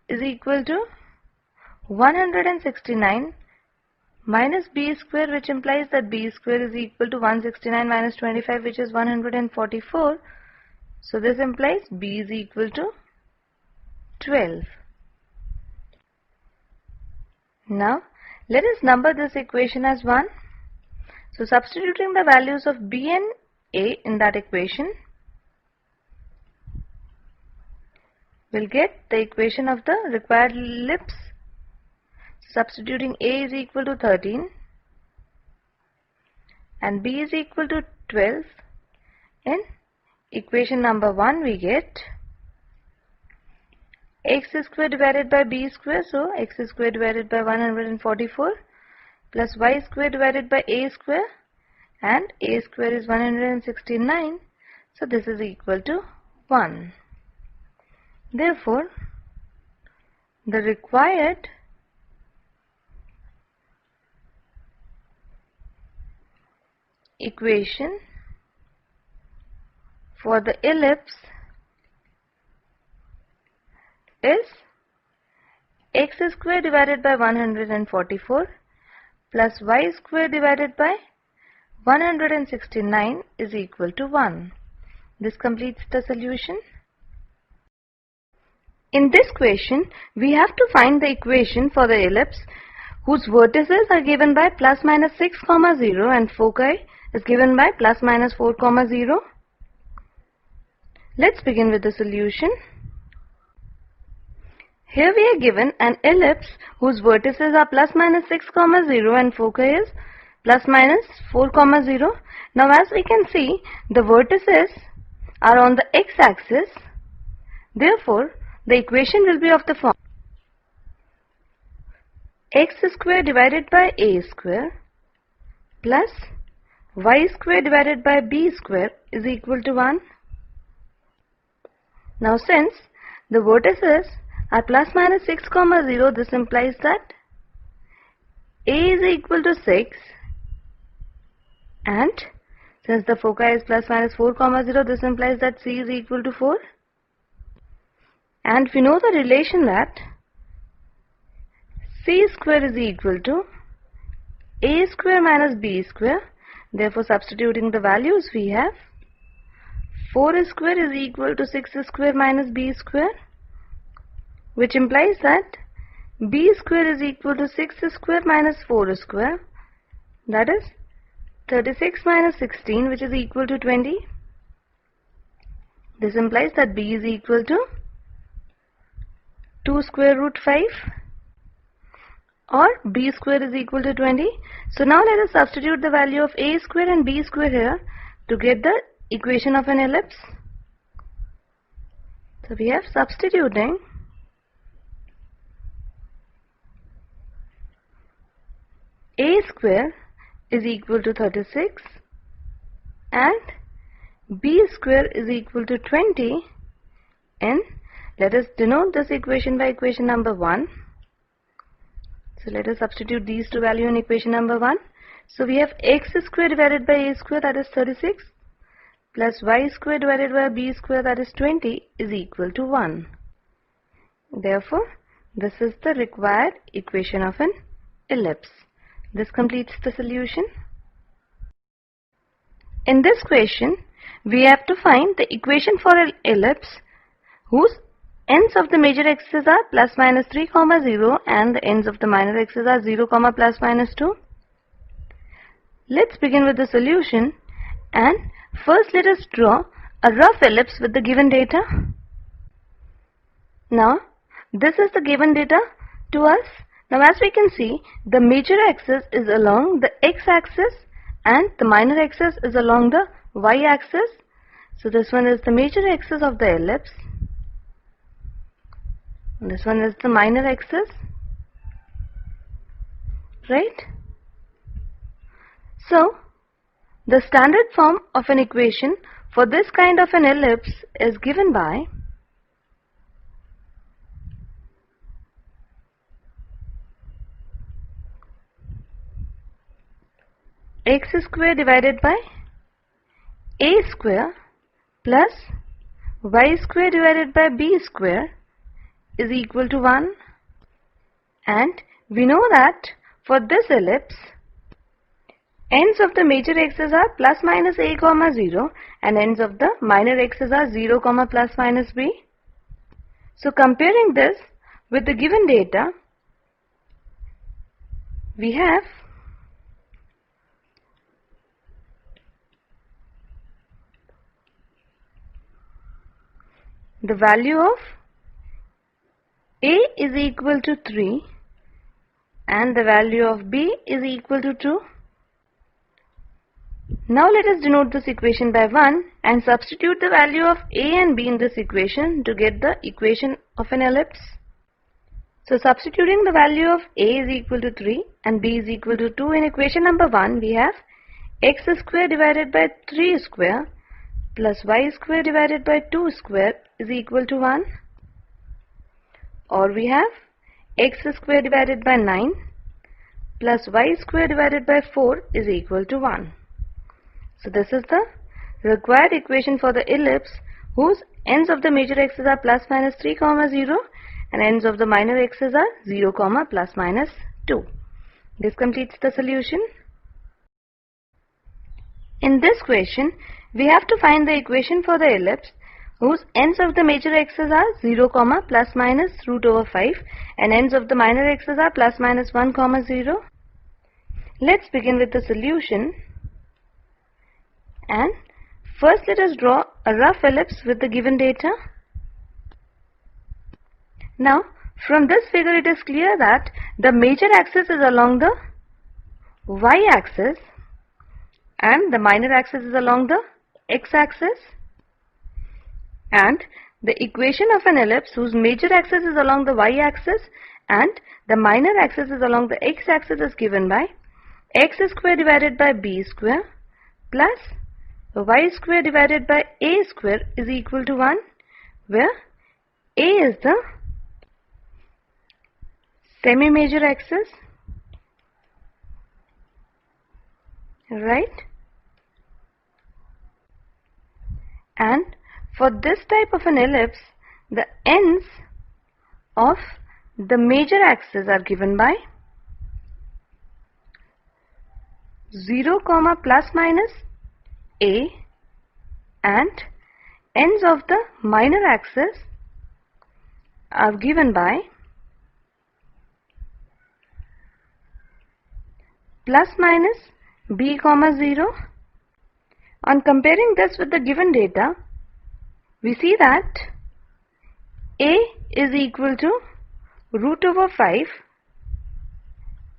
is equal to 169 minus b square, which implies that b square is equal to 169 minus 25, which is 144. So this implies b is equal to 12. Now let us number this equation as 1. So substituting the values of b and a in that equation, we'll get the equation of the required ellipse. Substituting a is equal to 13 and b is equal to 12 in equation number 1, we get x square divided by b square, so x square divided by 144 plus y square divided by a square, and a square is 169, so this is equal to 1. Therefore, the required equation for the ellipse is x square divided by 144 plus y square divided by 169 is equal to 1. This completes the solution. In this question, we have to find the equation for the ellipse whose vertices are given by plus minus 6, 0 and foci is given by plus minus 4, 0. Let's begin with the solution. Here we are given an ellipse whose vertices are plus minus 6, 0 and foci is plus minus 4, 0. Now as we can see, the vertices are on the x-axis. Therefore, the equation will be of the form x square divided by a square plus y square divided by b square is equal to 1. Now since the vertices are plus minus 6, 0, this implies that a is equal to 6, and since the foci is plus minus 4, 0, this implies that c is equal to 4. And we know the relation that c square is equal to a square minus b square. Therefore, substituting the values, we have 4 square is equal to 6 square minus b square, which implies that b square is equal to 6 square minus 4 square, that is 36 minus 16, which is equal to 20. This implies that b is equal to 2 square root 5 or b square is equal to 20. So now let us substitute the value of a square and b square here to get the equation of an ellipse. So we have substituting a square is equal to 36 and b square is equal to 20, and let us denote this equation by equation number 1. So let us substitute these two values in equation number 1. So we have x square divided by a square, that is 36, plus y square divided by b square, that is 20, is equal to 1. Therefore, this is the required equation of an ellipse. This completes the solution. In this question, we have to find the equation for an ellipse whose ends of the major axes are plus minus 3, 0 and the ends of the minor axes are 0, plus minus 2. Let's begin with the solution, and first let us draw a rough ellipse with the given data. Now, this is the given data to us. Now, as we can see, the major axis is along the x-axis and the minor axis is along the y-axis. So, this one is the major axis of the ellipse. This one is the minor axis, right? So, the standard form of an equation for this kind of an ellipse is given by x square divided by a square plus y square divided by b square is equal to 1, and we know that for this ellipse, ends of the major axes are plus minus a, 0 and ends of the minor axes are 0, plus minus b. So comparing this with the given data, we have the value of a is equal to 3 and the value of b is equal to 2. Now let us denote this equation by 1 and substitute the value of a and b in this equation to get the equation of an ellipse. So substituting the value of a is equal to 3 and b is equal to 2 in equation number 1, we have x square divided by 3 square plus y square divided by 2 square is equal to 1. Or we have x square divided by 9 plus y square divided by 4 is equal to 1. So this is the required equation for the ellipse whose ends of the major axes are plus minus 3, 0 and ends of the minor axes are 0, plus minus 2. This completes the solution. In this question, we have to find the equation for the ellipse whose ends of the major axes are 0, plus minus root over 5 and ends of the minor axes are plus minus 1, 0. Let's begin with the solution, and first let us draw a rough ellipse with the given data. Now from this figure it is clear that the major axis is along the y-axis and the minor axis is along the x-axis, and the equation of an ellipse whose major axis is along the y-axis and the minor axis is along the x-axis is given by x square divided by b square plus y square divided by a square is equal to 1, where a is the semi-major axis, right? And for this type of an ellipse, the ends of the major axis are given by 0, plus minus a, and ends of the minor axis are given by plus minus b, 0. On comparing this with the given data, we see that a is equal to root over 5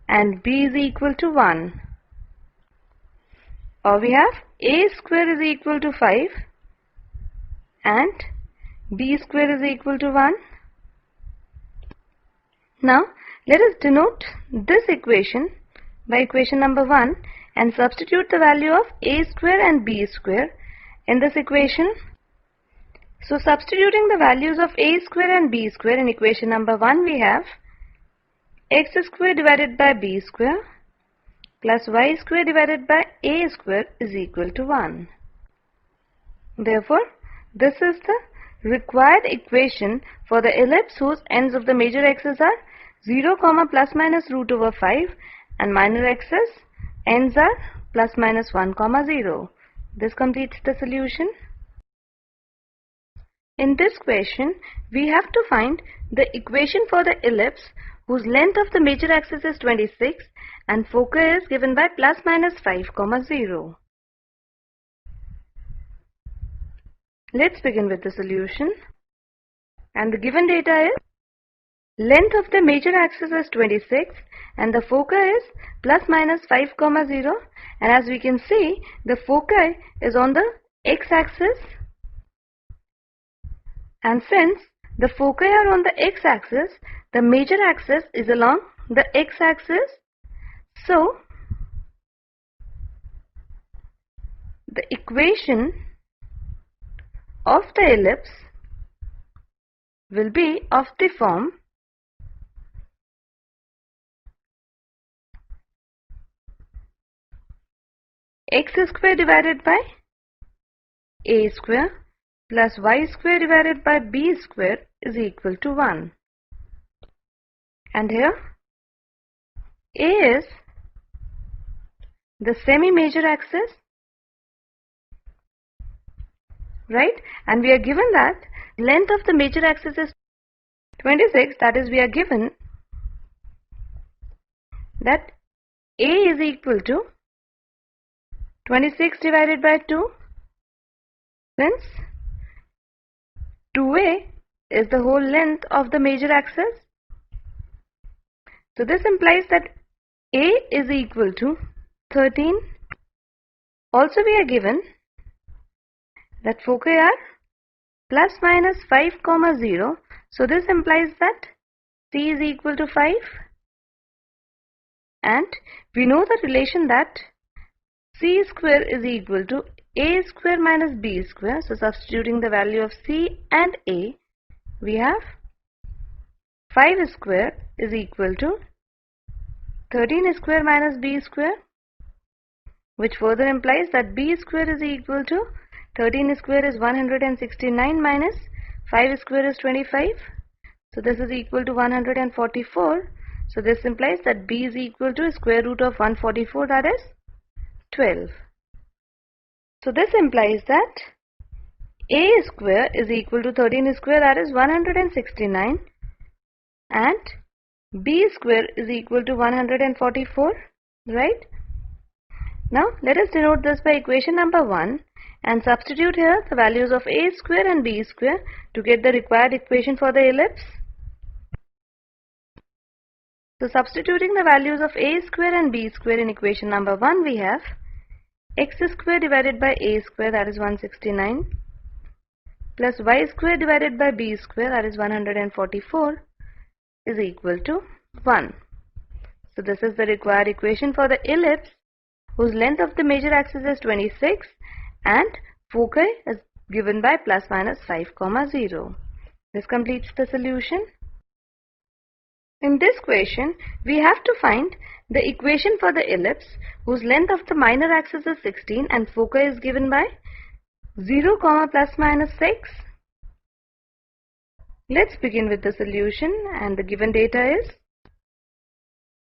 and b is equal to 1. Or we have a square is equal to 5 and b square is equal to 1. Now let us denote this equation by equation number 1 and substitute the value of a square and b square in this equation. So substituting the values of a square and b square in equation number 1, we have x square divided by b square plus y square divided by a square is equal to 1. Therefore, this is the required equation for the ellipse whose ends of the major axes are 0, plus minus root over 5 and minor axis ends are plus minus 1, 0. This completes the solution. In this question, we have to find the equation for the ellipse whose length of the major axis is 26 and foci is given by plus minus 5, 0. Let's begin with the solution. And the given data is length of the major axis is 26 and the foci is plus minus 5, 0, and as we can see, the foci is on the x-axis, and since the foci are on the x-axis, the major axis is along the x-axis, so the equation of the ellipse will be of the form x square divided by a square plus y square divided by b square is equal to 1. And here a is the semi-major axis, right? And we are given that length of the major axis is 26, that is we are given that a is equal to 26 divided by 2, since 2a is the whole length of the major axis. So this implies that a is equal to 13. Also we are given that foci are plus minus 5, 0. So this implies that c is equal to 5. And we know the relation that c square is equal to a square minus b square. So substituting the value of c and a, we have 5 square is equal to 13 square minus b square, which further implies that b square is equal to 13 square is 169 minus 5 square is 25. So this is equal to 144. So this implies that b is equal to square root of 144, that is 12. So this implies that a square is equal to 13 square, that is 169, and b square is equal to 144, right? Now let us denote this by equation number 1 and substitute here the values of a square and b square to get the required equation for the ellipse. So substituting the values of a square and b square in equation number 1, we have x square divided by a square, that is 169, plus y square divided by b square, that is 144, is equal to 1. So this is the required equation for the ellipse whose length of the major axis is 26 and foci is given by plus minus 5, 0. This completes the solution. In this question, we have to find the equation for the ellipse whose length of the minor axis is 16 and foci is given by 0, plus minus 6. Let's begin with the solution, and the given data is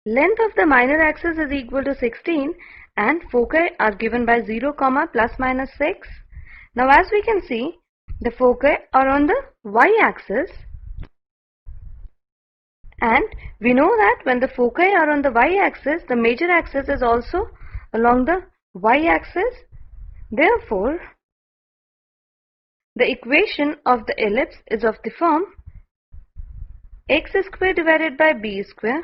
length of the minor axis is equal to 16 and foci are given by 0, plus minus 6. Now as we can see, the foci are on the y-axis, and we know that when the foci are on the y-axis, the major axis is also along the y-axis. Therefore, The equation of the ellipse is of the form x square divided by b square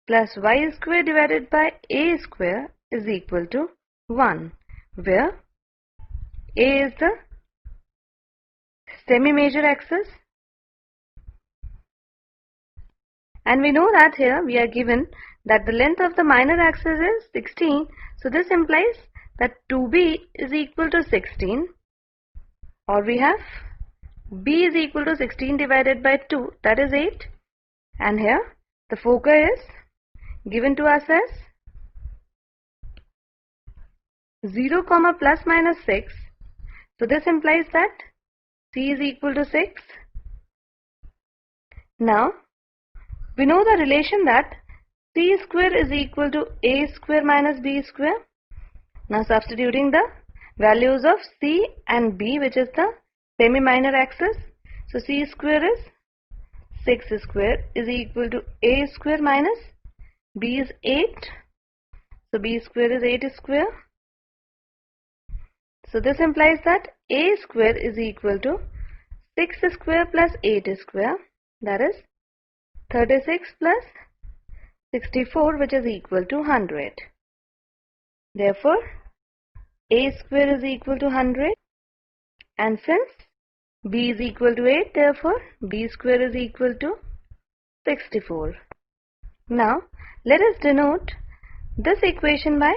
plus y square divided by a square is equal to 1, where a is the semi-major axis, and we know that here we are given that the length of the minor axis is 16, so this implies that 2b is equal to 16, or we have b is equal to 16 divided by 2, that is 8, and here the foci is given to us as 0, plus minus 6, so this implies that c is equal to 6. Now we know the relation that c square is equal to a square minus b square. Now substituting the values of c and b, which is the semi-minor axis, so c square is 6 square is equal to a square minus b is 8, so b square is 8 square. So this implies that a square is equal to 6 square plus 8 square, that is 36 plus 64, which is equal to 100. Therefore, a square is equal to 100, and since b is equal to 8, therefore b square is equal to 64. Now let us denote this equation by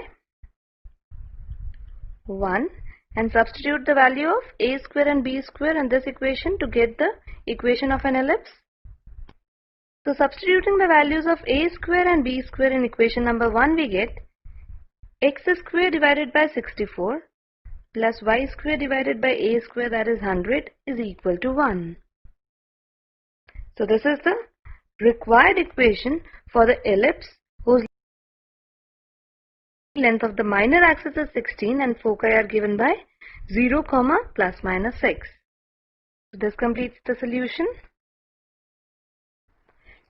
1 and substitute the value of a square and b square in this equation to get the equation of an ellipse. So substituting the values of a square and b square in equation number 1, we get x square divided by 64 plus y square divided by a square, that is 100, is equal to 1. So this is the required equation for the ellipse whose length of the minor axis is 16 and foci are given by 0, plus minus 6. So this completes the solution.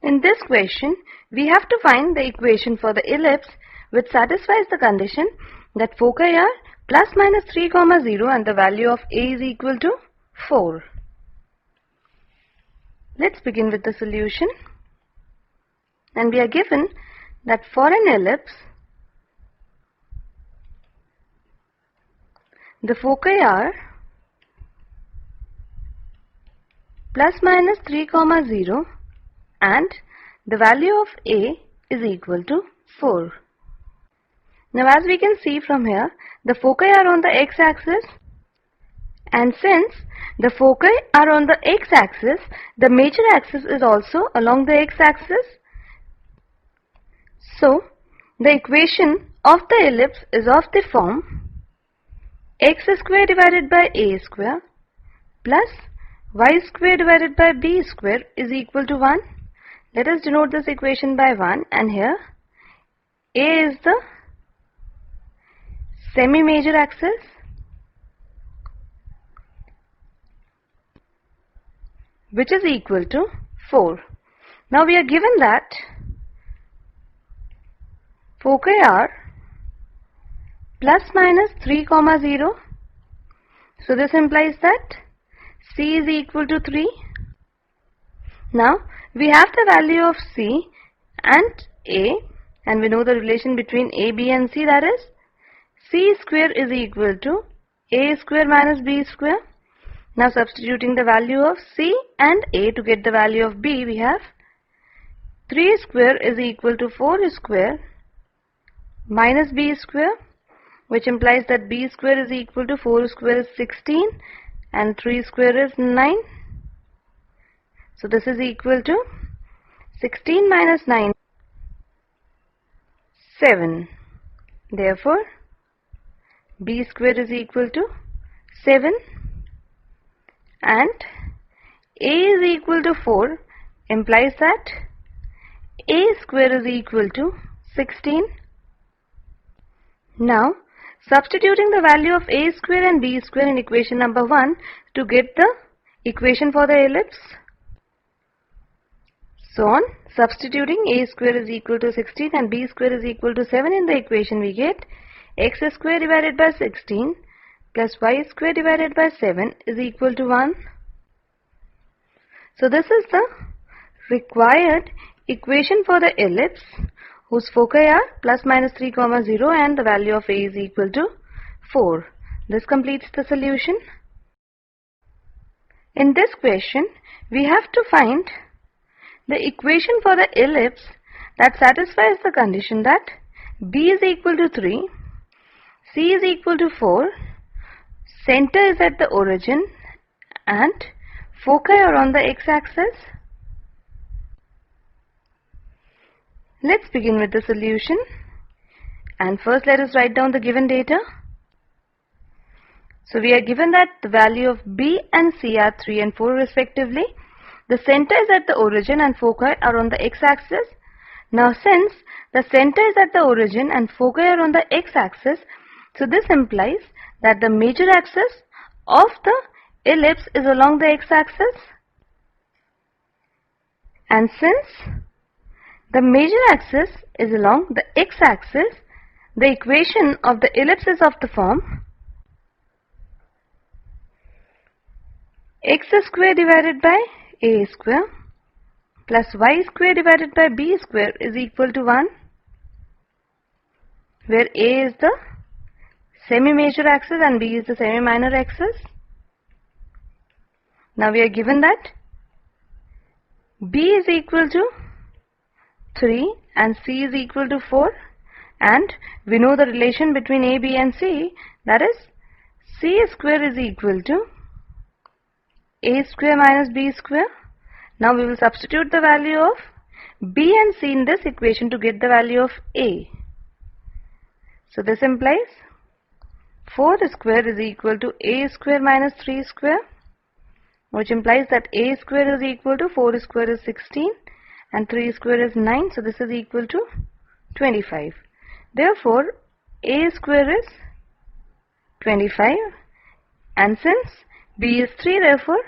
In this question, we have to find the equation for the ellipse which satisfies the condition that foci are plus minus 3, 0 and the value of a is equal to 4. Let's begin with the solution. And we are given that for an ellipse, the foci are plus minus 3, 0 and the value of a is equal to 4. Now as we can see from here, the foci are on the x-axis, and since the foci are on the x-axis, the major axis is also along the x-axis. So the equation of the ellipse is of the form x square divided by a square plus y square divided by b square is equal to 1. Let us denote this equation by 1, and here a is the semi-major axis, which is equal to 4. Now we are given that foci are plus minus 3, 0. So this implies that c is equal to 3. Now we have the value of c and a, and we know the relation between a, b and c, that is c square is equal to a square minus b square. Now substituting the value of c and a to get the value of b, we have 3 square is equal to 4 square minus b square, which implies that b square is equal to 4 square is 16 and 3 square is 9. So this is equal to 16 minus 9, 7. Therefore b square is equal to 7 and a is equal to 4 implies that a square is equal to 16. Now substituting the value of a square and b square in equation number 1 to get the equation for the ellipse. So on substituting a square is equal to 16 and b square is equal to 7 in the equation, we get x square divided by 16 plus y square divided by 7 is equal to 1. So this is the required equation for the ellipse whose foci are plus minus 3, 0 and the value of a is equal to 4. This completes the solution. In this question, we have to find the equation for the ellipse that satisfies the condition that b is equal to 3, c is equal to 4, center is at the origin and foci are on the x-axis. Let's begin with the solution, and first let us write down the given data. So we are given that the value of b and c are 3 and 4 respectively. The center is at the origin and foci are on the x-axis. Now since the center is at the origin and foci are on the x-axis, so this implies that the major axis of the ellipse is along the x-axis. And since the major axis is along the x-axis, the equation of the ellipse is of the form x square divided by a square plus y square divided by b square is equal to 1, where a is the semi-major axis and b is the semi-minor axis. Now we are given that b is equal to 3 and c is equal to 4, and we know the relation between a, b and c, that is c square is equal to a square minus b square. Now we will substitute the value of b and c in this equation to get the value of a. So this implies 4 square is equal to a square minus 3 square, which implies that a square is equal to 4 square is 16 and 3 square is 9, so this is equal to 25. Therefore a square is 25, and since b is 3, therefore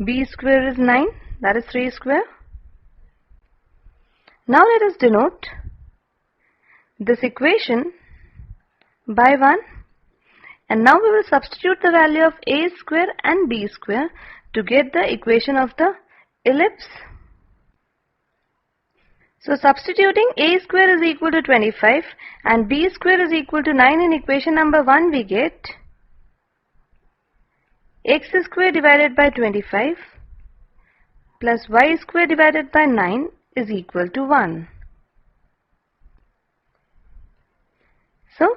b square is 9, that is 3 square. Now let us denote this equation by 1, and now we will substitute the value of a square and b square to get the equation of the ellipse. So substituting a square is equal to 25 and b square is equal to 9 in equation number 1, we get x square divided by 25 plus y square divided by 9 is equal to 1. So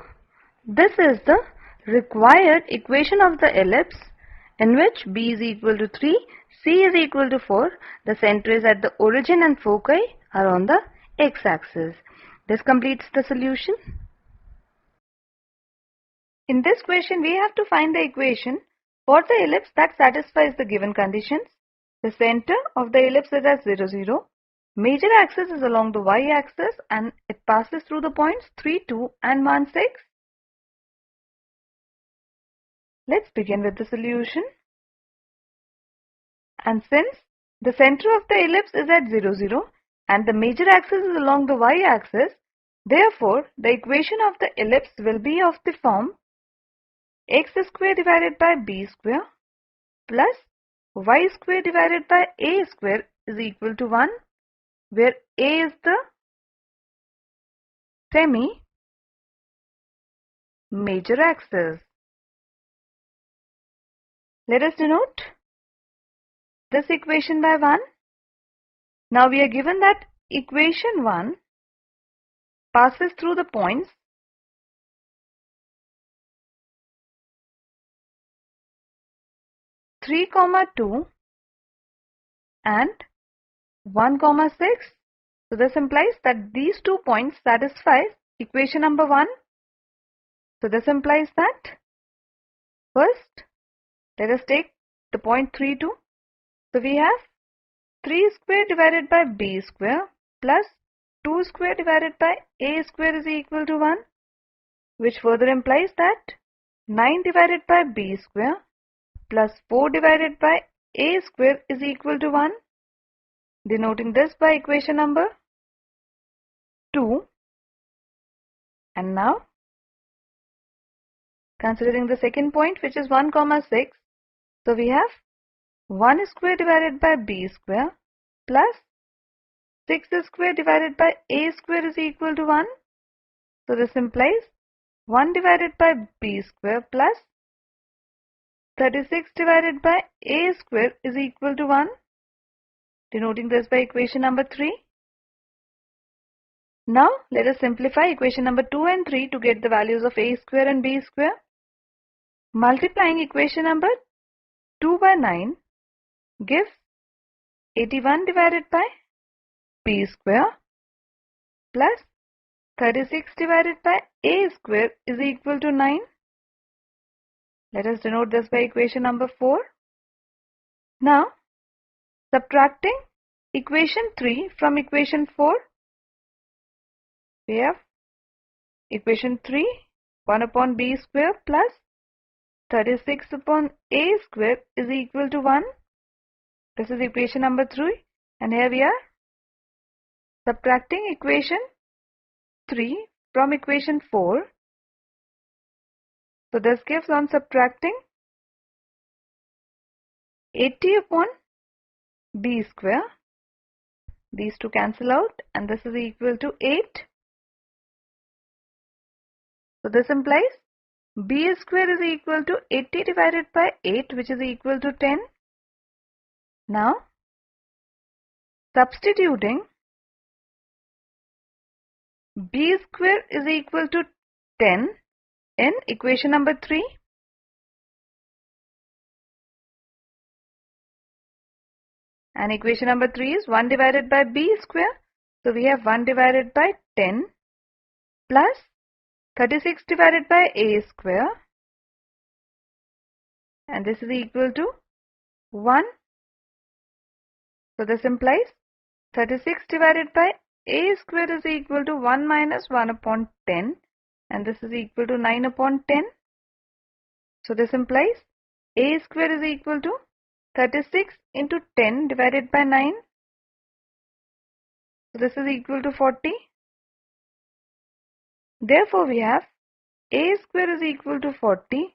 this is the required equation of the ellipse in which b is equal to 3, c is equal to 4, the center is at the origin and foci are on the x-axis. This completes the solution. In this question we have to find the equation for the ellipse that satisfies the given conditions. The center of the ellipse is at 0, 0. Major axis is along the y-axis and it passes through the points 3, 2 and 1, 6. Let's begin with the solution. And since the center of the ellipse is at 0, 0 and the major axis is along the y-axis, therefore the equation of the ellipse will be of the form x square divided by b square plus y square divided by a square is equal to 1, where a is the semi-major axis. Let us denote this equation by 1. Now we are given that equation 1 passes through the points 3, 2 and 1, 6. So this implies that these 2 points satisfy equation number 1. So this implies that first let us take the point 3, 2. So we have 3 square divided by b square plus 2 square divided by a square is equal to 1, which further implies that 9 divided by b square plus 4 divided by a square is equal to 1, denoting this by equation number 2. And now Considering the second point, which is 1, 6, so we have 1 square divided by b square plus 6 square divided by a square is equal to 1. So this implies 1 divided by b square plus 36 divided by a square is equal to 1. Denoting this by equation number 3. Now let us simplify equation number 2 and 3 to get the values of a square and b square. Multiplying equation number 2 by 9 gives 81 divided by b square plus 36 divided by a square is equal to 9. Let us denote this by equation number 4. Now subtracting equation 3 from equation 4, we have equation 3, 1 upon b square plus 36 upon a square is equal to 1. This is equation number 3, and here we are subtracting equation 3 from equation 4. So this gives, on subtracting, 80 upon b square. These two cancel out and this is equal to 8. So this implies b square is equal to 80 divided by 8, which is equal to 10. Now substituting b square is equal to 10 in equation number 3. And equation number 3 is 1 divided by b square. So we have 1 divided by 10 plus 36 divided by a square. And this is equal to 1. So this implies 36 divided by a square is equal to 1 minus 1 upon 10. And this is equal to 9 upon 10. So this implies a square is equal to 36 into 10 divided by 9. So this is equal to 40. Therefore we have a square is equal to 40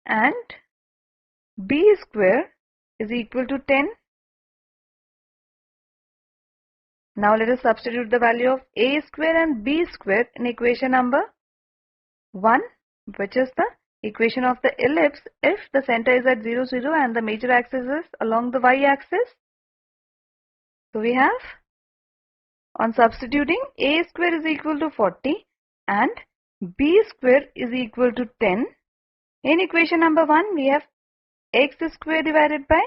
and b square is equal to 10. Now let us substitute the value of a square and b square in equation number 1, which is the equation of the ellipse if the center is at 0, 0 and the major axis is along the y-axis. So we have, on substituting, a square is equal to 40 and b square is equal to 10. In equation number 1, we have x square divided by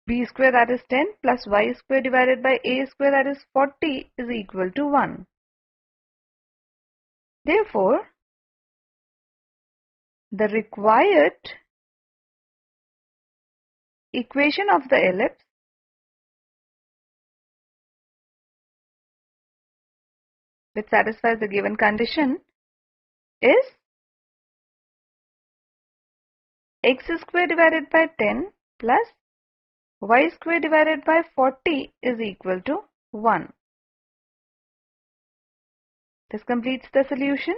b square, that is 10, plus y square divided by a square, that is 40, is equal to 1. Therefore, the required equation of the ellipse which satisfies the given condition is x square divided by 10 plus y square divided by 40 is equal to 1. This completes the solution.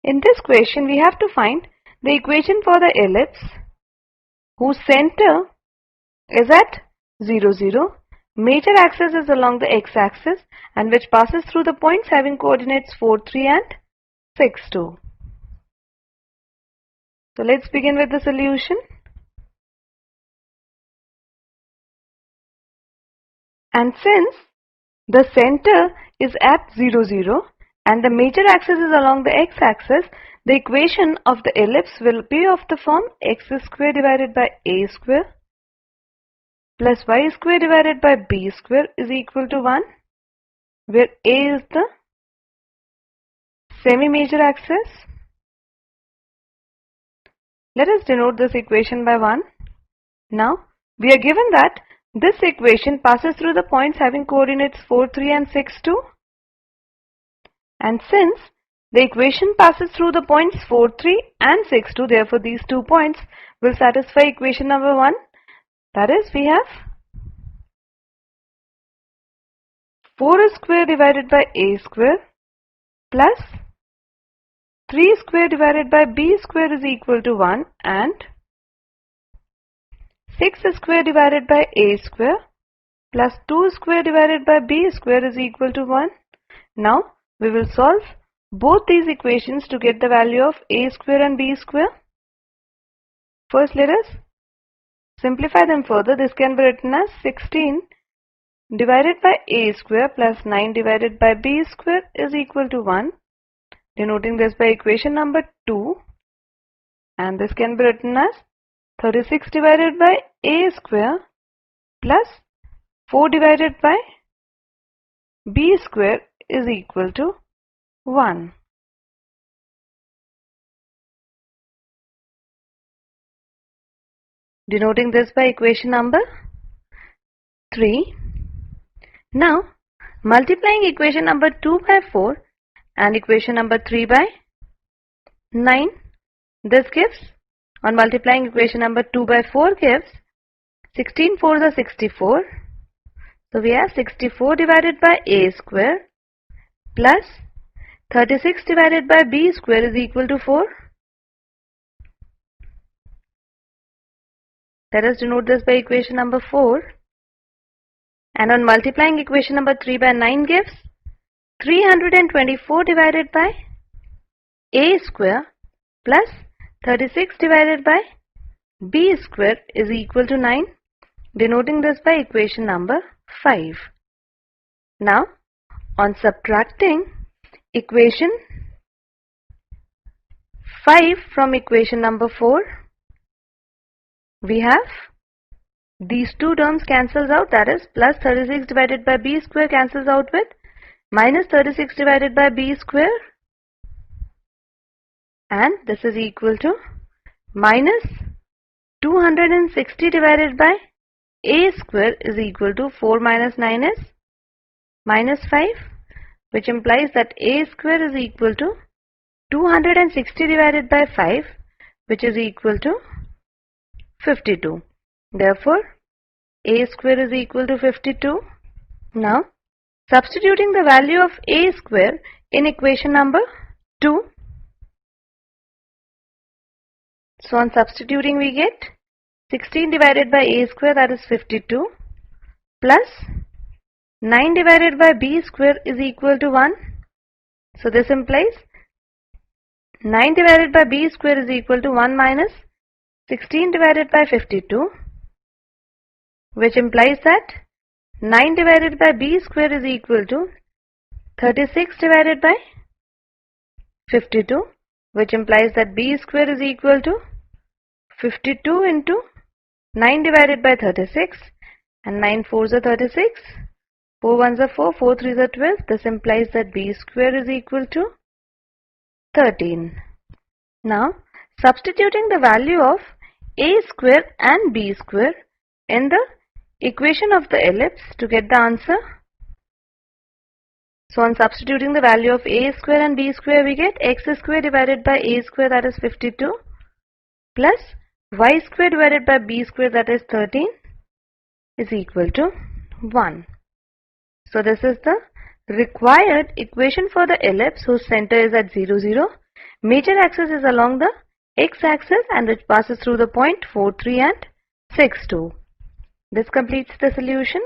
In this question, we have to find the equation for the ellipse whose center is at 0, 0, major axis is along the x-axis and which passes through the points having coordinates 4, 3 and 6, 2. So let's begin with the solution. And since the center is at 0, 0 and the major axis is along the x-axis, the equation of the ellipse will be of the form x square divided by a square plus y square divided by b square is equal to 1, where a is the semi-major axis. Let us denote this equation by 1. Now, we are given that this equation passes through the points having coordinates 4, 3 and 6, 2. And since the equation passes through the points 4, 3 and 6, 2, therefore these 2 points will satisfy equation number 1. That is, we have 4 square divided by a square plus 3 square divided by b square is equal to 1 and 6 square divided by a square plus 2 square divided by b square is equal to 1. Now we will solve both these equations to get the value of a square and b square. First let us simplify them further. This can be written as 16 divided by a square plus 9 divided by b square is equal to 1. Denoting this by equation number 2, and this can be written as 36 divided by a square plus 4 divided by b square is equal to 1. Denoting this by equation number 3. Now multiplying equation number 2 by 4 and equation number 3 by 9, this gives, on multiplying equation number 2 by 4 gives 16 4s are 64. So we have 64 divided by a square plus 36 divided by b square is equal to 4. Let us denote this by equation number 4. And on multiplying equation number 3 by 9 gives 324 divided by a square plus 36 divided by b square is equal to 9, denoting this by equation number 5. Now on subtracting equation 5 from equation number 4, we have these two terms cancels out, that is plus 36 divided by b square cancels out with minus 36 divided by b square, and this is equal to minus 260 divided by a square is equal to 4 minus 9 is minus 5, which implies that a square is equal to 260 divided by 5, which is equal to 52. Therefore a square is equal to 52. Now substituting the value of a square in equation number 2. So on substituting we get 16 divided by a square, that is 52, plus 9 divided by b square is equal to 1. So this implies 9 divided by b square is equal to 1 minus 16 divided by 52, which implies that 9 divided by b square is equal to 36 divided by 52, which implies that b square is equal to 52 into 9 divided by 36, and 9 4s are 36, 4 1s are 4, 4 3s are 12. This implies that b square is equal to 13. Now substituting the value of a square and b square in the equation of the ellipse to get the answer. So on substituting the value of a square and b square, we get x square divided by a square, that is 52, plus y square divided by b square, that is 13, is equal to 1. So this is the required equation for the ellipse whose center is at 0 0. Major axis is along the x-axis and which passes through the point 4 3 and 6 2. This completes the solution.